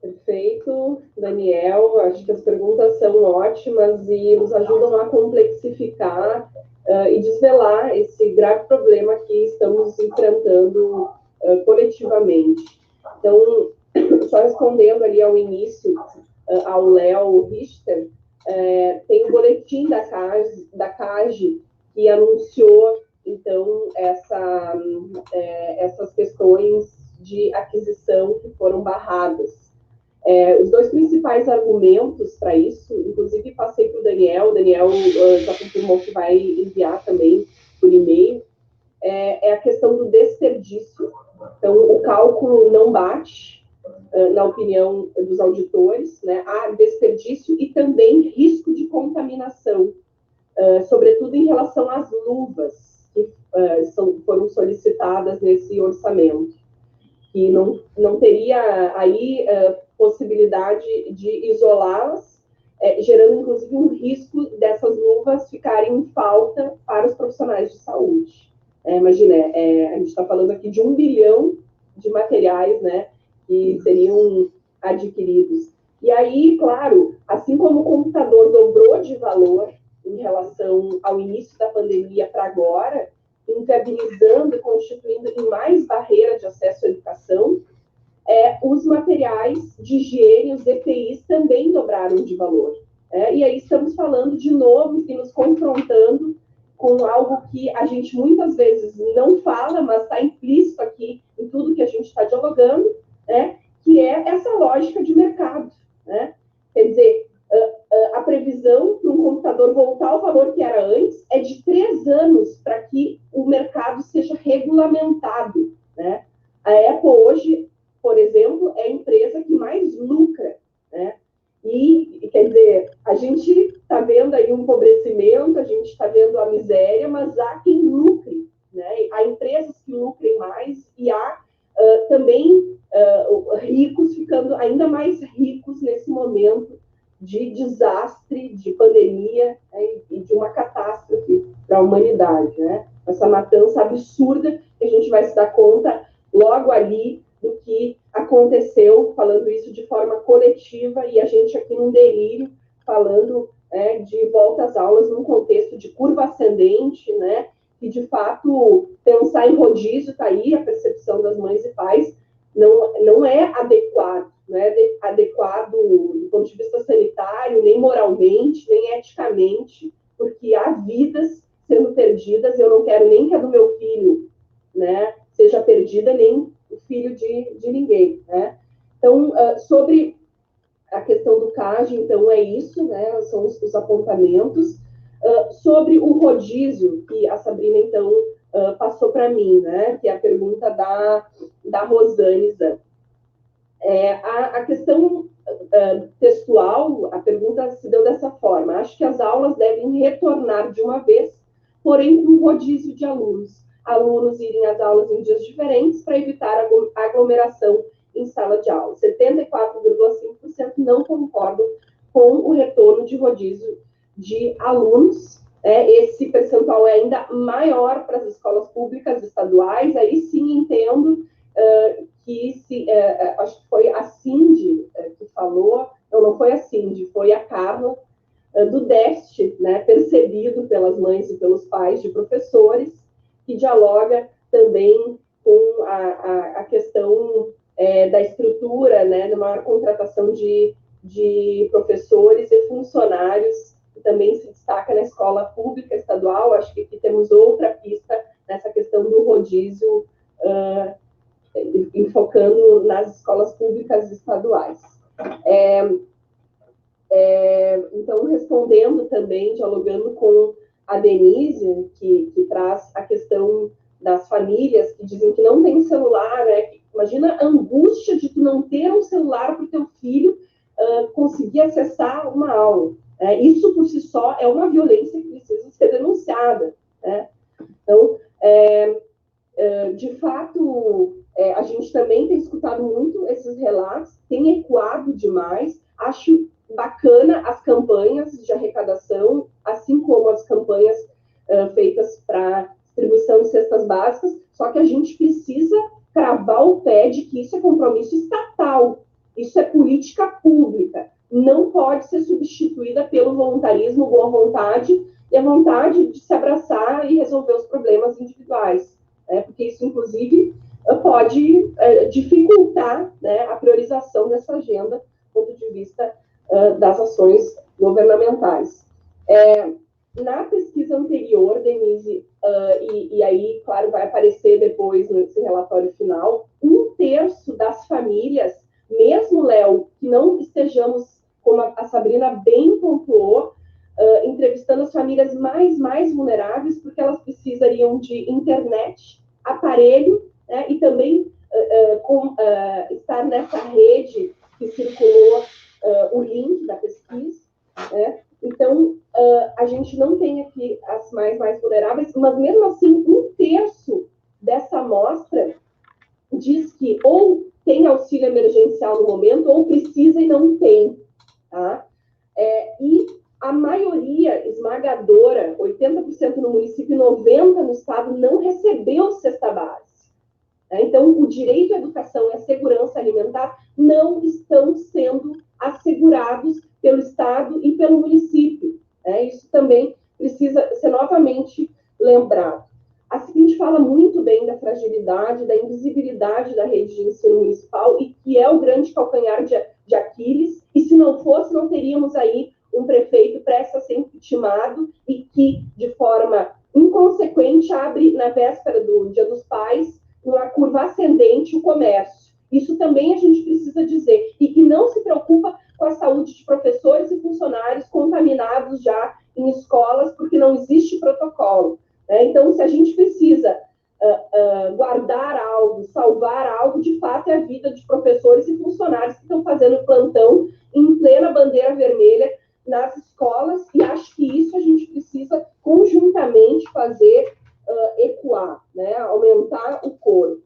Perfeito, Daniel. Acho que as perguntas são ótimas e nos ajudam a complexificar e desvelar esse grave problema que estamos enfrentando coletivamente. Então, só respondendo ali ao início, ao Léo Richter, tem um boletim da CAGE que anunciou, então, essas questões de aquisição que foram barradas. Os dois principais argumentos para isso, inclusive passei para o Daniel já confirmou que vai enviar também por e-mail, é a questão do desperdício. Então, o cálculo não bate, na opinião dos auditores, né? Há desperdício e também risco de contaminação, sobretudo em relação às luvas que foram solicitadas nesse orçamento, que não teria aí possibilidade de isolá-las, gerando inclusive um risco dessas luvas ficarem em falta para os profissionais de saúde. Imagina, a gente está falando aqui de 1 bilhão de materiais, né, que seriam adquiridos. E aí, claro, assim como o computador dobrou de valor em relação ao início da pandemia para agora, inviabilizando e constituindo em mais barreira de acesso à educação, os materiais de higiene, os EPIs, também dobraram de valor. E aí estamos falando de novo e nos confrontando com algo que a gente muitas vezes não fala, mas está implícito aqui em tudo que a gente está dialogando, que é essa lógica de mercado. Quer dizer, a previsão para um computador voltar ao valor que era antes é de 3 anos para que o mercado seja regulamentado, né? A Apple hoje, por exemplo, é a empresa que mais lucra, né? E, quer dizer, a gente está vendo aí um empobrecimento, a gente está vendo a miséria, mas há quem lucre, né? Há empresas que lucrem mais e há também ricos ficando ainda mais ricos nesse momento de desastre, de pandemia, né, e de uma catástrofe para a humanidade, né? Essa matança absurda que a gente vai se dar conta logo ali do que aconteceu, falando isso de forma coletiva, e a gente aqui num delírio, falando de volta às aulas num contexto de curva ascendente, né? E, de fato, pensar em rodízio, está aí a percepção das mães e pais, não é adequado, não é adequado do ponto de vista sanitário, nem moralmente, nem eticamente, porque há vidas sendo perdidas, eu não quero nem que a do meu filho, né, seja perdida, nem o filho de ninguém, né? Então, sobre a questão do CAGE, então, é isso, né, são os apontamentos. Sobre o rodízio, que a Sabrina, então, passou para mim, né, que é a pergunta da Rosane Zan. A questão textual, a pergunta se deu dessa forma: acho que as aulas devem retornar de uma vez, porém com rodízio de alunos irem às aulas em dias diferentes para evitar a aglomeração em sala de aula. 74,5% não concordam com o retorno de rodízio de alunos. Esse percentual é ainda maior para as escolas públicas estaduais. Aí sim entendo que acho que foi a Cindy que falou, não foi a Cindy, foi a Carla, do déficit, né, percebido pelas mães e pelos pais de professores, que dialoga também com a questão da estrutura, né, numa contratação de professores e funcionários, que também se destaca na escola pública estadual. Acho que aqui temos outra pista nessa questão do rodízio, enfocando nas escolas públicas estaduais. Então, respondendo também, dialogando com a Denise, que traz a questão das famílias que dizem que não tem celular, né? Imagina a angústia de tu não ter um celular para o teu filho conseguir acessar uma aula. Isso, por si só, é uma violência que precisa ser denunciada, né? Então, de fato, a gente também tem escutado muito esses relatos, tem ecoado demais. Acho bacana as campanhas de arrecadação, assim como as campanhas feitas para distribuição de cestas básicas, só que a gente precisa cravar o pé de que isso é compromisso estatal, isso é política pública, não pode ser substituída pelo voluntarismo, boa vontade e a vontade de se abraçar e resolver os problemas individuais, né? Porque isso, inclusive, pode dificultar, né, a priorização dessa agenda do ponto de vista das ações governamentais. Na pesquisa anterior, Denise, e aí, claro, vai aparecer depois nesse relatório final, 1/3 das famílias, mesmo, Léo, que não estejamos, como a Sabrina bem pontuou, entrevistando as famílias mais vulneráveis, porque elas precisariam de internet, aparelho, né, e também estar nessa rede que circulou o link da pesquisa, né? Então, a gente não tem aqui as mais vulneráveis, mas mesmo assim, 1/3 dessa amostra diz que ou tem auxílio emergencial no momento, ou precisa e não tem, tá? E a maioria esmagadora, 80% no município e 90% no estado, não recebeu cesta básica. Então, o direito à educação e à segurança alimentar não estão sendo assegurados pelo Estado e pelo município. Isso também precisa ser novamente lembrado. A seguinte fala muito bem da fragilidade, da invisibilidade da rede de ensino municipal, e que é o grande calcanhar de Aquiles, e se não fosse, não teríamos aí um prefeito prestes a ser impeachado e que, de forma inconsequente, abre, na véspera do Dia dos Pais, uma curva ascendente o comércio. Isso também a gente precisa dizer. E que não se preocupa com a saúde de professores e funcionários contaminados já em escolas, porque não existe protocolo, né? Então, se a gente precisa guardar algo, salvar algo, de fato é a vida de professores e funcionários que estão fazendo plantão em plena bandeira vermelha nas escolas, e acho que isso a gente precisa conjuntamente fazer ecoar, né? Aumentar o coro.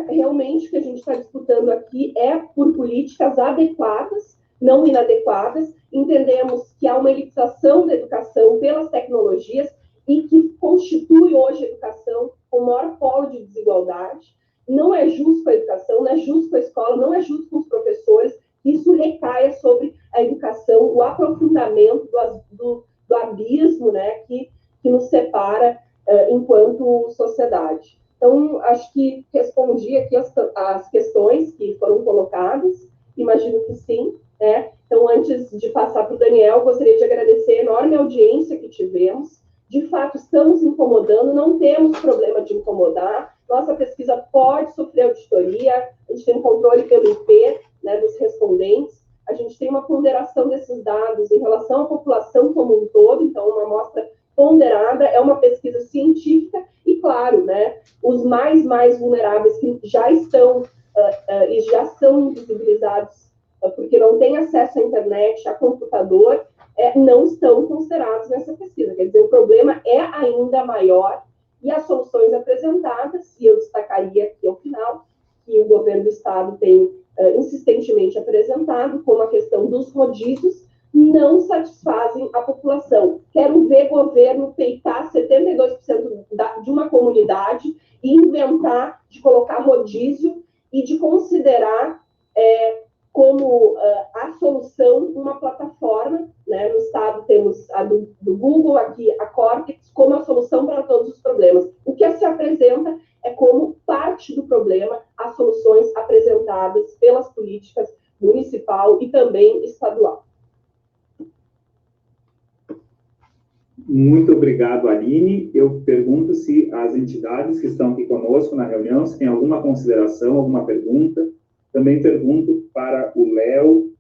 Realmente o que a gente está disputando aqui é por políticas adequadas, não inadequadas. Entendemos que há uma elitização da educação pelas tecnologias e que constitui hoje a educação o maior polo de desigualdade. Não é justo com a educação, não é justo com a escola, não é justo com os professores. Isso recaia sobre a educação, o aprofundamento do abismo, né, que nos separa enquanto sociedade. Então, acho que respondi aqui as questões que foram colocadas, imagino que sim, né? Então, antes de passar para o Daniel, gostaria de agradecer a enorme audiência que tivemos. De fato, estamos incomodando, não temos problema de incomodar. Nossa pesquisa pode sofrer auditoria, a gente tem um controle pelo IP, né, dos respondentes, a gente tem uma ponderação desses dados em relação à população como um todo, então uma amostra ponderada, é uma pesquisa científica, e claro, né, os mais vulneráveis que já estão e já são invisibilizados porque não têm acesso à internet, a computador, não estão considerados nessa pesquisa. Quer dizer, o problema é ainda maior, e as soluções apresentadas, e eu destacaria aqui ao final, que o governo do Estado tem insistentemente apresentado, como a questão dos rodízios, não satisfazem a população. Quero ver governo peitar 72% de uma comunidade e inventar de colocar rodízio e de considerar como a solução uma plataforma, né? No Estado temos a do Google, aqui a Cortex, como a solução para todos os problemas. O que se apresenta é como parte do problema as soluções apresentadas pelas políticas municipal e também estadual. Muito obrigado, Aline. Eu pergunto se as entidades que estão aqui conosco na reunião, se tem alguma consideração, alguma pergunta. Também pergunto para o Léo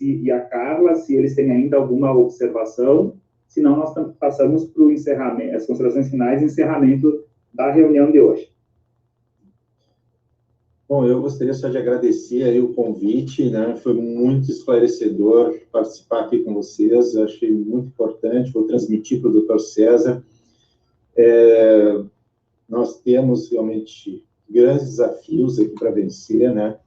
e a Carla se eles têm ainda alguma observação. Se não, nós passamos para o encerramento, as considerações finais e encerramento da reunião de hoje. Bom, eu gostaria só de agradecer aí o convite, né? Foi muito esclarecedor participar aqui com vocês, eu achei muito importante, vou transmitir para o Dr. César. Nós temos realmente grandes desafios aqui para vencer, né?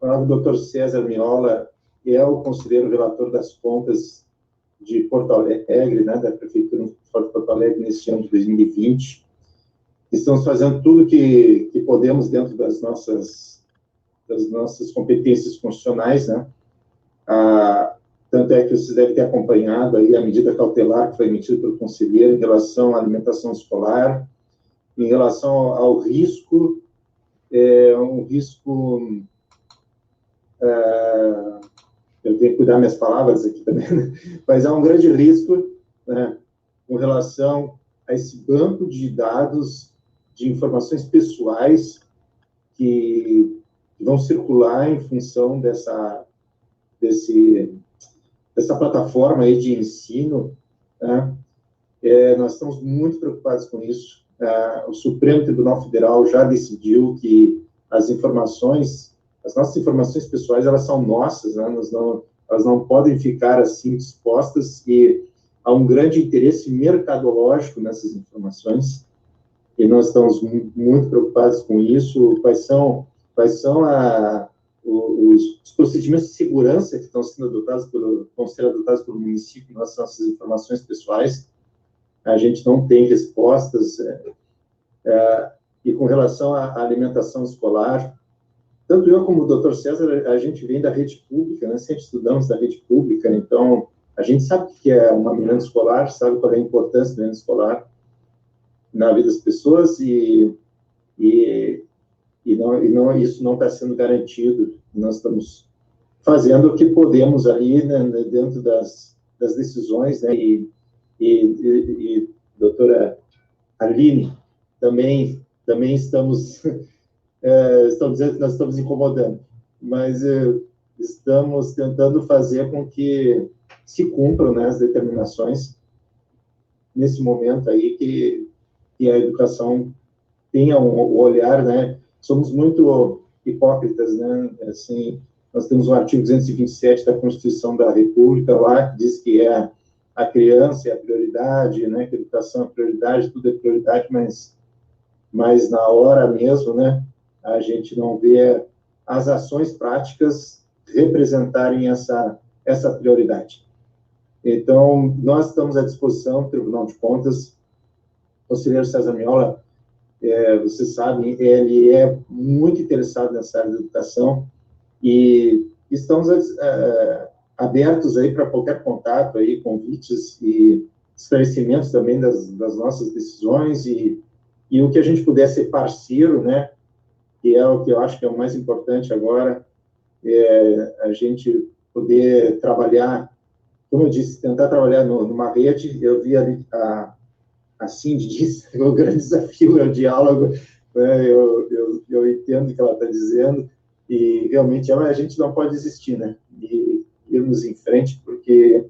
O Dr. César Miola é o conselheiro relator das contas de Porto Alegre, né, da Prefeitura de Porto Alegre, neste ano de 2020. Estamos fazendo tudo que podemos dentro das nossas competências constitucionais, né? Tanto é que vocês devem ter acompanhado aí a medida cautelar que foi emitida pelo conselheiro em relação à alimentação escolar, em relação ao risco, um risco... eu tenho que cuidar minhas palavras aqui também, né? Mas há um grande risco, né, com relação a esse banco de dados de informações pessoais que vão circular em função dessa plataforma aí de ensino, né? Nós estamos muito preocupados com isso. O Supremo Tribunal Federal já decidiu que as nossas informações pessoais, elas são nossas, né? Elas não podem ficar assim expostas, e há um grande interesse mercadológico nessas informações, e nós estamos muito preocupados com isso. Quais são os procedimentos de segurança que estão sendo adotados pelo município em relação a essas informações pessoais? A gente não tem respostas. E com relação à alimentação escolar, tanto eu como o Dr. César, a gente vem da rede pública, né? Sempre estudamos da rede pública, então a gente sabe o que é uma merenda escolar, sabe qual é a importância da merenda escolar na vida das pessoas, e isso não está sendo garantido. Nós estamos fazendo o que podemos ali, né, dentro das decisões, né? E doutora Aline, também estamos estão dizendo que nós estamos incomodando, mas estamos tentando fazer com que se cumpram, né, as determinações nesse momento aí que a educação tenha um olhar, né? Somos muito hipócritas, né? Assim, nós temos o artigo 227 da Constituição da República lá, que diz que a criança é a prioridade, né? Que a educação é prioridade, tudo é prioridade, mas na hora mesmo, né? A gente não vê as ações práticas representarem essa prioridade. Então, nós estamos à disposição do Tribunal de Contas. O conselheiro César Miola, vocês sabem, ele é muito interessado nessa área da educação e estamos abertos aí para qualquer contato, aí, convites e esclarecimentos também das nossas decisões e o que a gente puder ser parceiro, né, que é o que eu acho que é o mais importante agora, a gente poder trabalhar, como eu disse, tentar trabalhar numa rede. Eu vi ali a Cindy disse, o grande desafio é o diálogo, né? Eu entendo o que ela está dizendo, e realmente a gente não pode desistir, né? E irmos em frente, porque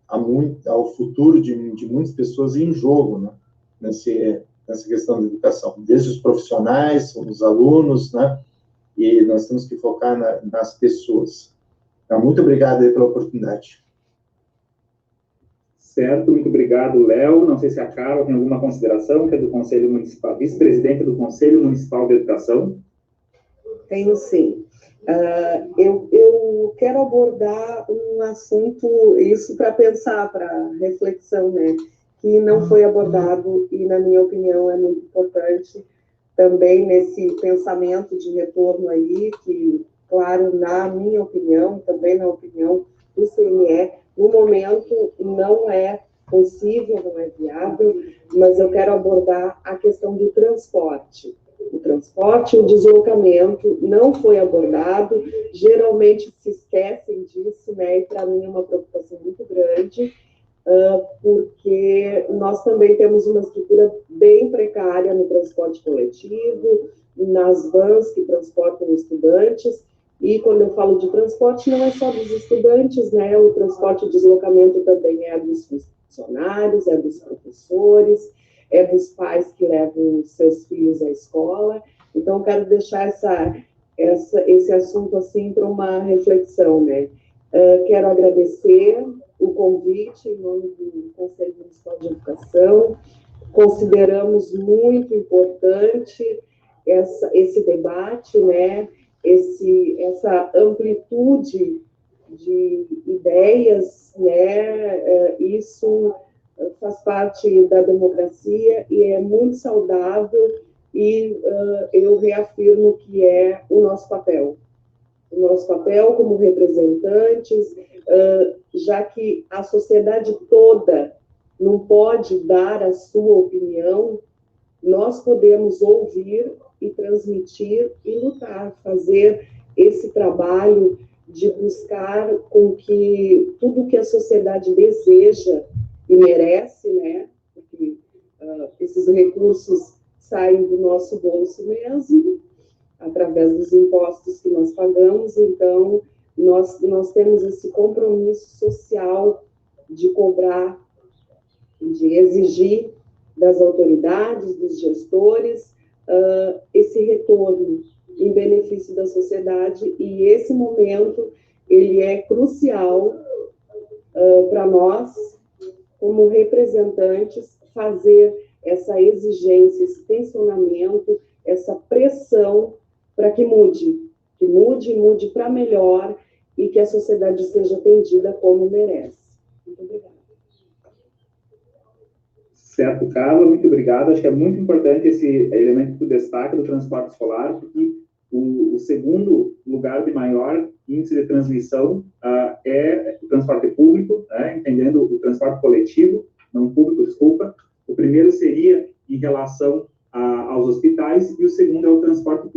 há o futuro de muitas pessoas em jogo, né? Nessa questão da educação, desde os profissionais, os alunos, né? E nós temos que focar nas pessoas. Então, muito obrigado aí pela oportunidade. Certo, muito obrigado, Léo. Não sei se a Carla tem alguma consideração, que é do Conselho Municipal, vice-presidente do Conselho Municipal de Educação. Tenho sim. Eu quero abordar um assunto, isso para pensar, para reflexão, né, que não foi abordado e, na minha opinião, é muito importante também nesse pensamento de retorno aí, que, claro, na minha opinião, também na opinião do CNE, no momento não é possível, não é viável, mas eu quero abordar a questão do transporte. O transporte, o deslocamento não foi abordado, geralmente se esquecem disso, né, e para mim é uma preocupação muito grande, porque nós também temos uma estrutura bem precária no transporte coletivo, nas vans que transportam estudantes, e quando eu falo de transporte, não é só dos estudantes, né, o transporte e deslocamento também é dos funcionários, é dos professores, é dos pais que levam seus filhos à escola. Então, quero deixar esse assunto assim para uma reflexão, né. Quero agradecer o convite em nome do Conselho Municipal de Educação. Consideramos muito importante esse debate, né, essa amplitude de ideias, né, isso faz parte da democracia e é muito saudável, e eu reafirmo que é o nosso papel como representantes, já que a sociedade toda não pode dar a sua opinião, nós podemos ouvir e transmitir e lutar, fazer esse trabalho de buscar com que tudo que a sociedade deseja e merece, né, porque esses recursos saem do nosso bolso mesmo, através dos impostos que nós pagamos, então nós temos esse compromisso social de cobrar, de exigir das autoridades, dos gestores, esse retorno em benefício da sociedade, e esse momento ele é crucial para nós, como representantes, fazer essa exigência, esse tensionamento, essa pressão para que mude para melhor e que a sociedade seja atendida como merece. Muito obrigada. Certo, Carla, muito obrigado. Acho que é muito importante esse elemento do destaque do transporte escolar, porque o segundo lugar de maior índice de transmissão é o transporte público, né, entendendo o transporte coletivo, não público, desculpa. O primeiro seria em relação aos hospitais, e o segundo é o transporte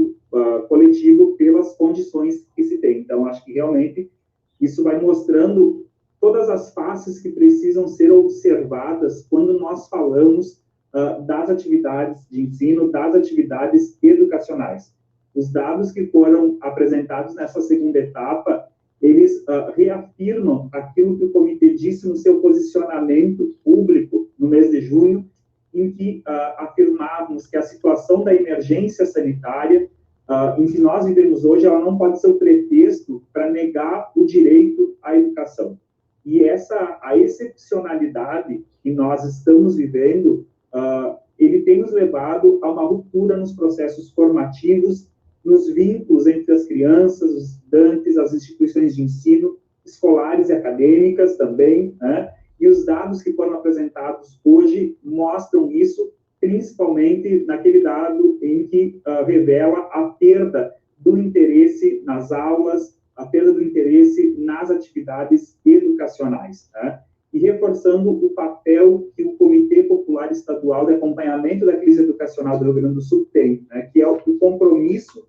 coletivo pelas condições que se tem. Então, acho que realmente isso vai mostrando todas as faces que precisam ser observadas quando nós falamos das atividades de ensino, das atividades educacionais. Os dados que foram apresentados nessa segunda etapa, eles reafirmam aquilo que o comitê disse no seu posicionamento público no mês de junho, em que afirmávamos que a situação da emergência sanitária em que nós vivemos hoje, ela não pode ser o pretexto para negar o direito à educação. E a excepcionalidade que nós estamos vivendo, ele tem nos levado a uma ruptura nos processos formativos, nos vínculos entre as crianças, os estudantes, as instituições de ensino, escolares e acadêmicas também, né? E os dados que foram apresentados hoje mostram isso, principalmente naquele dado em que revela a perda do interesse nas aulas, a perda do interesse nas atividades educacionais, né? E reforçando o papel que o Comitê Popular Estadual de Acompanhamento da Crise Educacional do Rio Grande do Sul tem, né? Que é o compromisso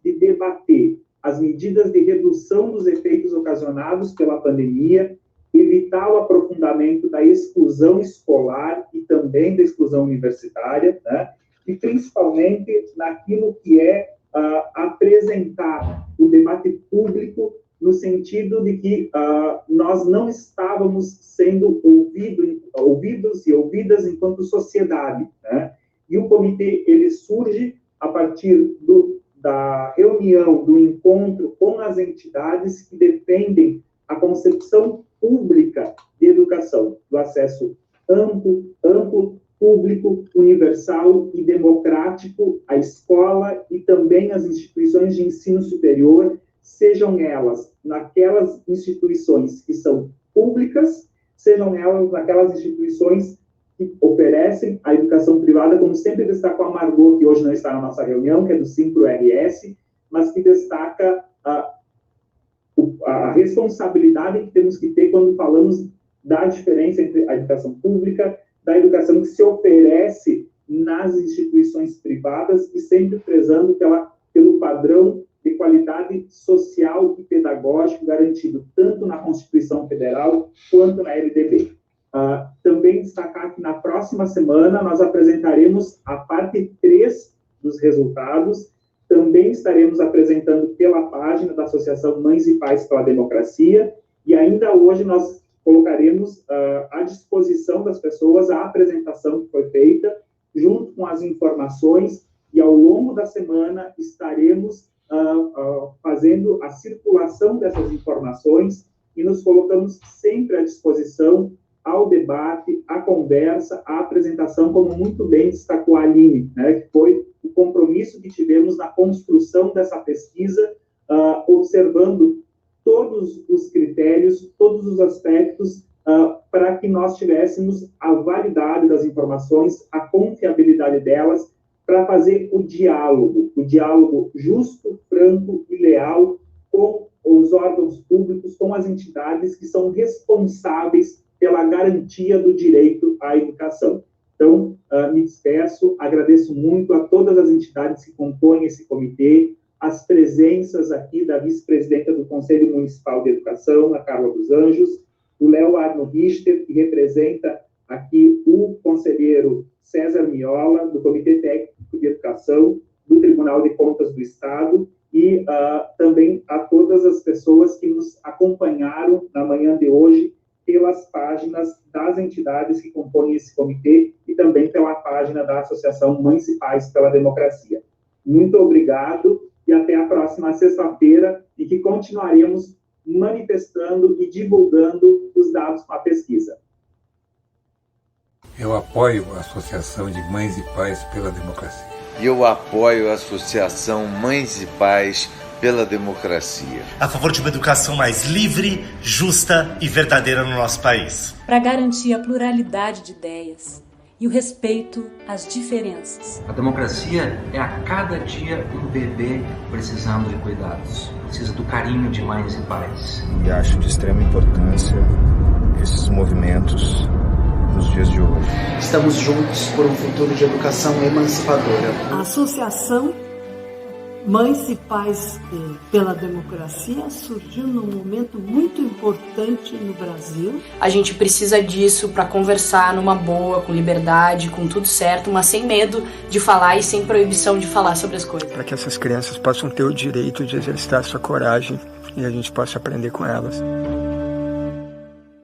de debater as medidas de redução dos efeitos ocasionados pela pandemia, evitar o aprofundamento da exclusão escolar e também da exclusão universitária, né? E principalmente naquilo que é apresentar o debate público no sentido de que nós não estávamos sendo ouvidos e ouvidas enquanto sociedade, né? E o comitê, ele surge a partir da reunião, do encontro com as entidades que defendem a concepção pública de educação, do acesso amplo, público, universal e democrático à escola e também às instituições de ensino superior, sejam elas naquelas instituições que são públicas, sejam elas naquelas instituições que oferecem a educação privada, como sempre destacou a Margot, que hoje não está na nossa reunião, que é do Simpro-RS, mas que destaca a responsabilidade que temos que ter quando falamos da diferença entre a educação pública, da educação que se oferece nas instituições privadas e sempre prezando pelo padrão de qualidade social e pedagógico garantido tanto na Constituição Federal quanto na LDB. Também destacar que na próxima semana nós apresentaremos a parte 3 dos resultados. Também estaremos apresentando pela página da Associação Mães e Pais pela Democracia, e ainda hoje nós colocaremos à disposição das pessoas a apresentação que foi feita, junto com as informações, e ao longo da semana estaremos fazendo a circulação dessas informações e nos colocamos sempre à disposição ao debate, à conversa, à apresentação, como muito bem destacou a Aline, né, que foi o compromisso que tivemos na construção dessa pesquisa, observando todos os critérios, todos os aspectos, para que nós tivéssemos a validade das informações, a confiabilidade delas, para fazer o diálogo justo, franco e leal com os órgãos públicos, com as entidades que são responsáveis pela garantia do direito à educação. Então, me despeço, agradeço muito a todas as entidades que compõem esse comitê, as presenças aqui da vice-presidenta do Conselho Municipal de Educação, a Carla dos Anjos, do Léo Arno Richter, que representa aqui o conselheiro César Miola, do Comitê Técnico de Educação, do Tribunal de Contas do Estado, e também a todas as pessoas que nos acompanharam na manhã de hoje pelas páginas das entidades que compõem esse comitê e também pela página da Associação Mães e Pais pela Democracia. Muito obrigado e até a próxima sexta-feira, e que continuaremos manifestando e divulgando os dados com a pesquisa. Eu apoio a Associação de Mães e Pais pela Democracia. E eu apoio a Associação Mães e Pais pela Democracia. A favor de uma educação mais livre, justa e verdadeira no nosso país. Para garantir a pluralidade de ideias e o respeito às diferenças. A democracia é a cada dia um bebê precisando de cuidados. Precisa do carinho de mães e pais. E acho de extrema importância esses movimentos nos dias de hoje. Estamos juntos por um futuro de educação emancipadora. A Associação Mães e Pais pela Democracia surgiu num momento muito importante no Brasil. A gente precisa disso para conversar numa boa, com liberdade, com tudo certo, mas sem medo de falar e sem proibição de falar sobre as coisas. Para que essas crianças possam ter o direito de exercitar sua coragem e a gente possa aprender com elas.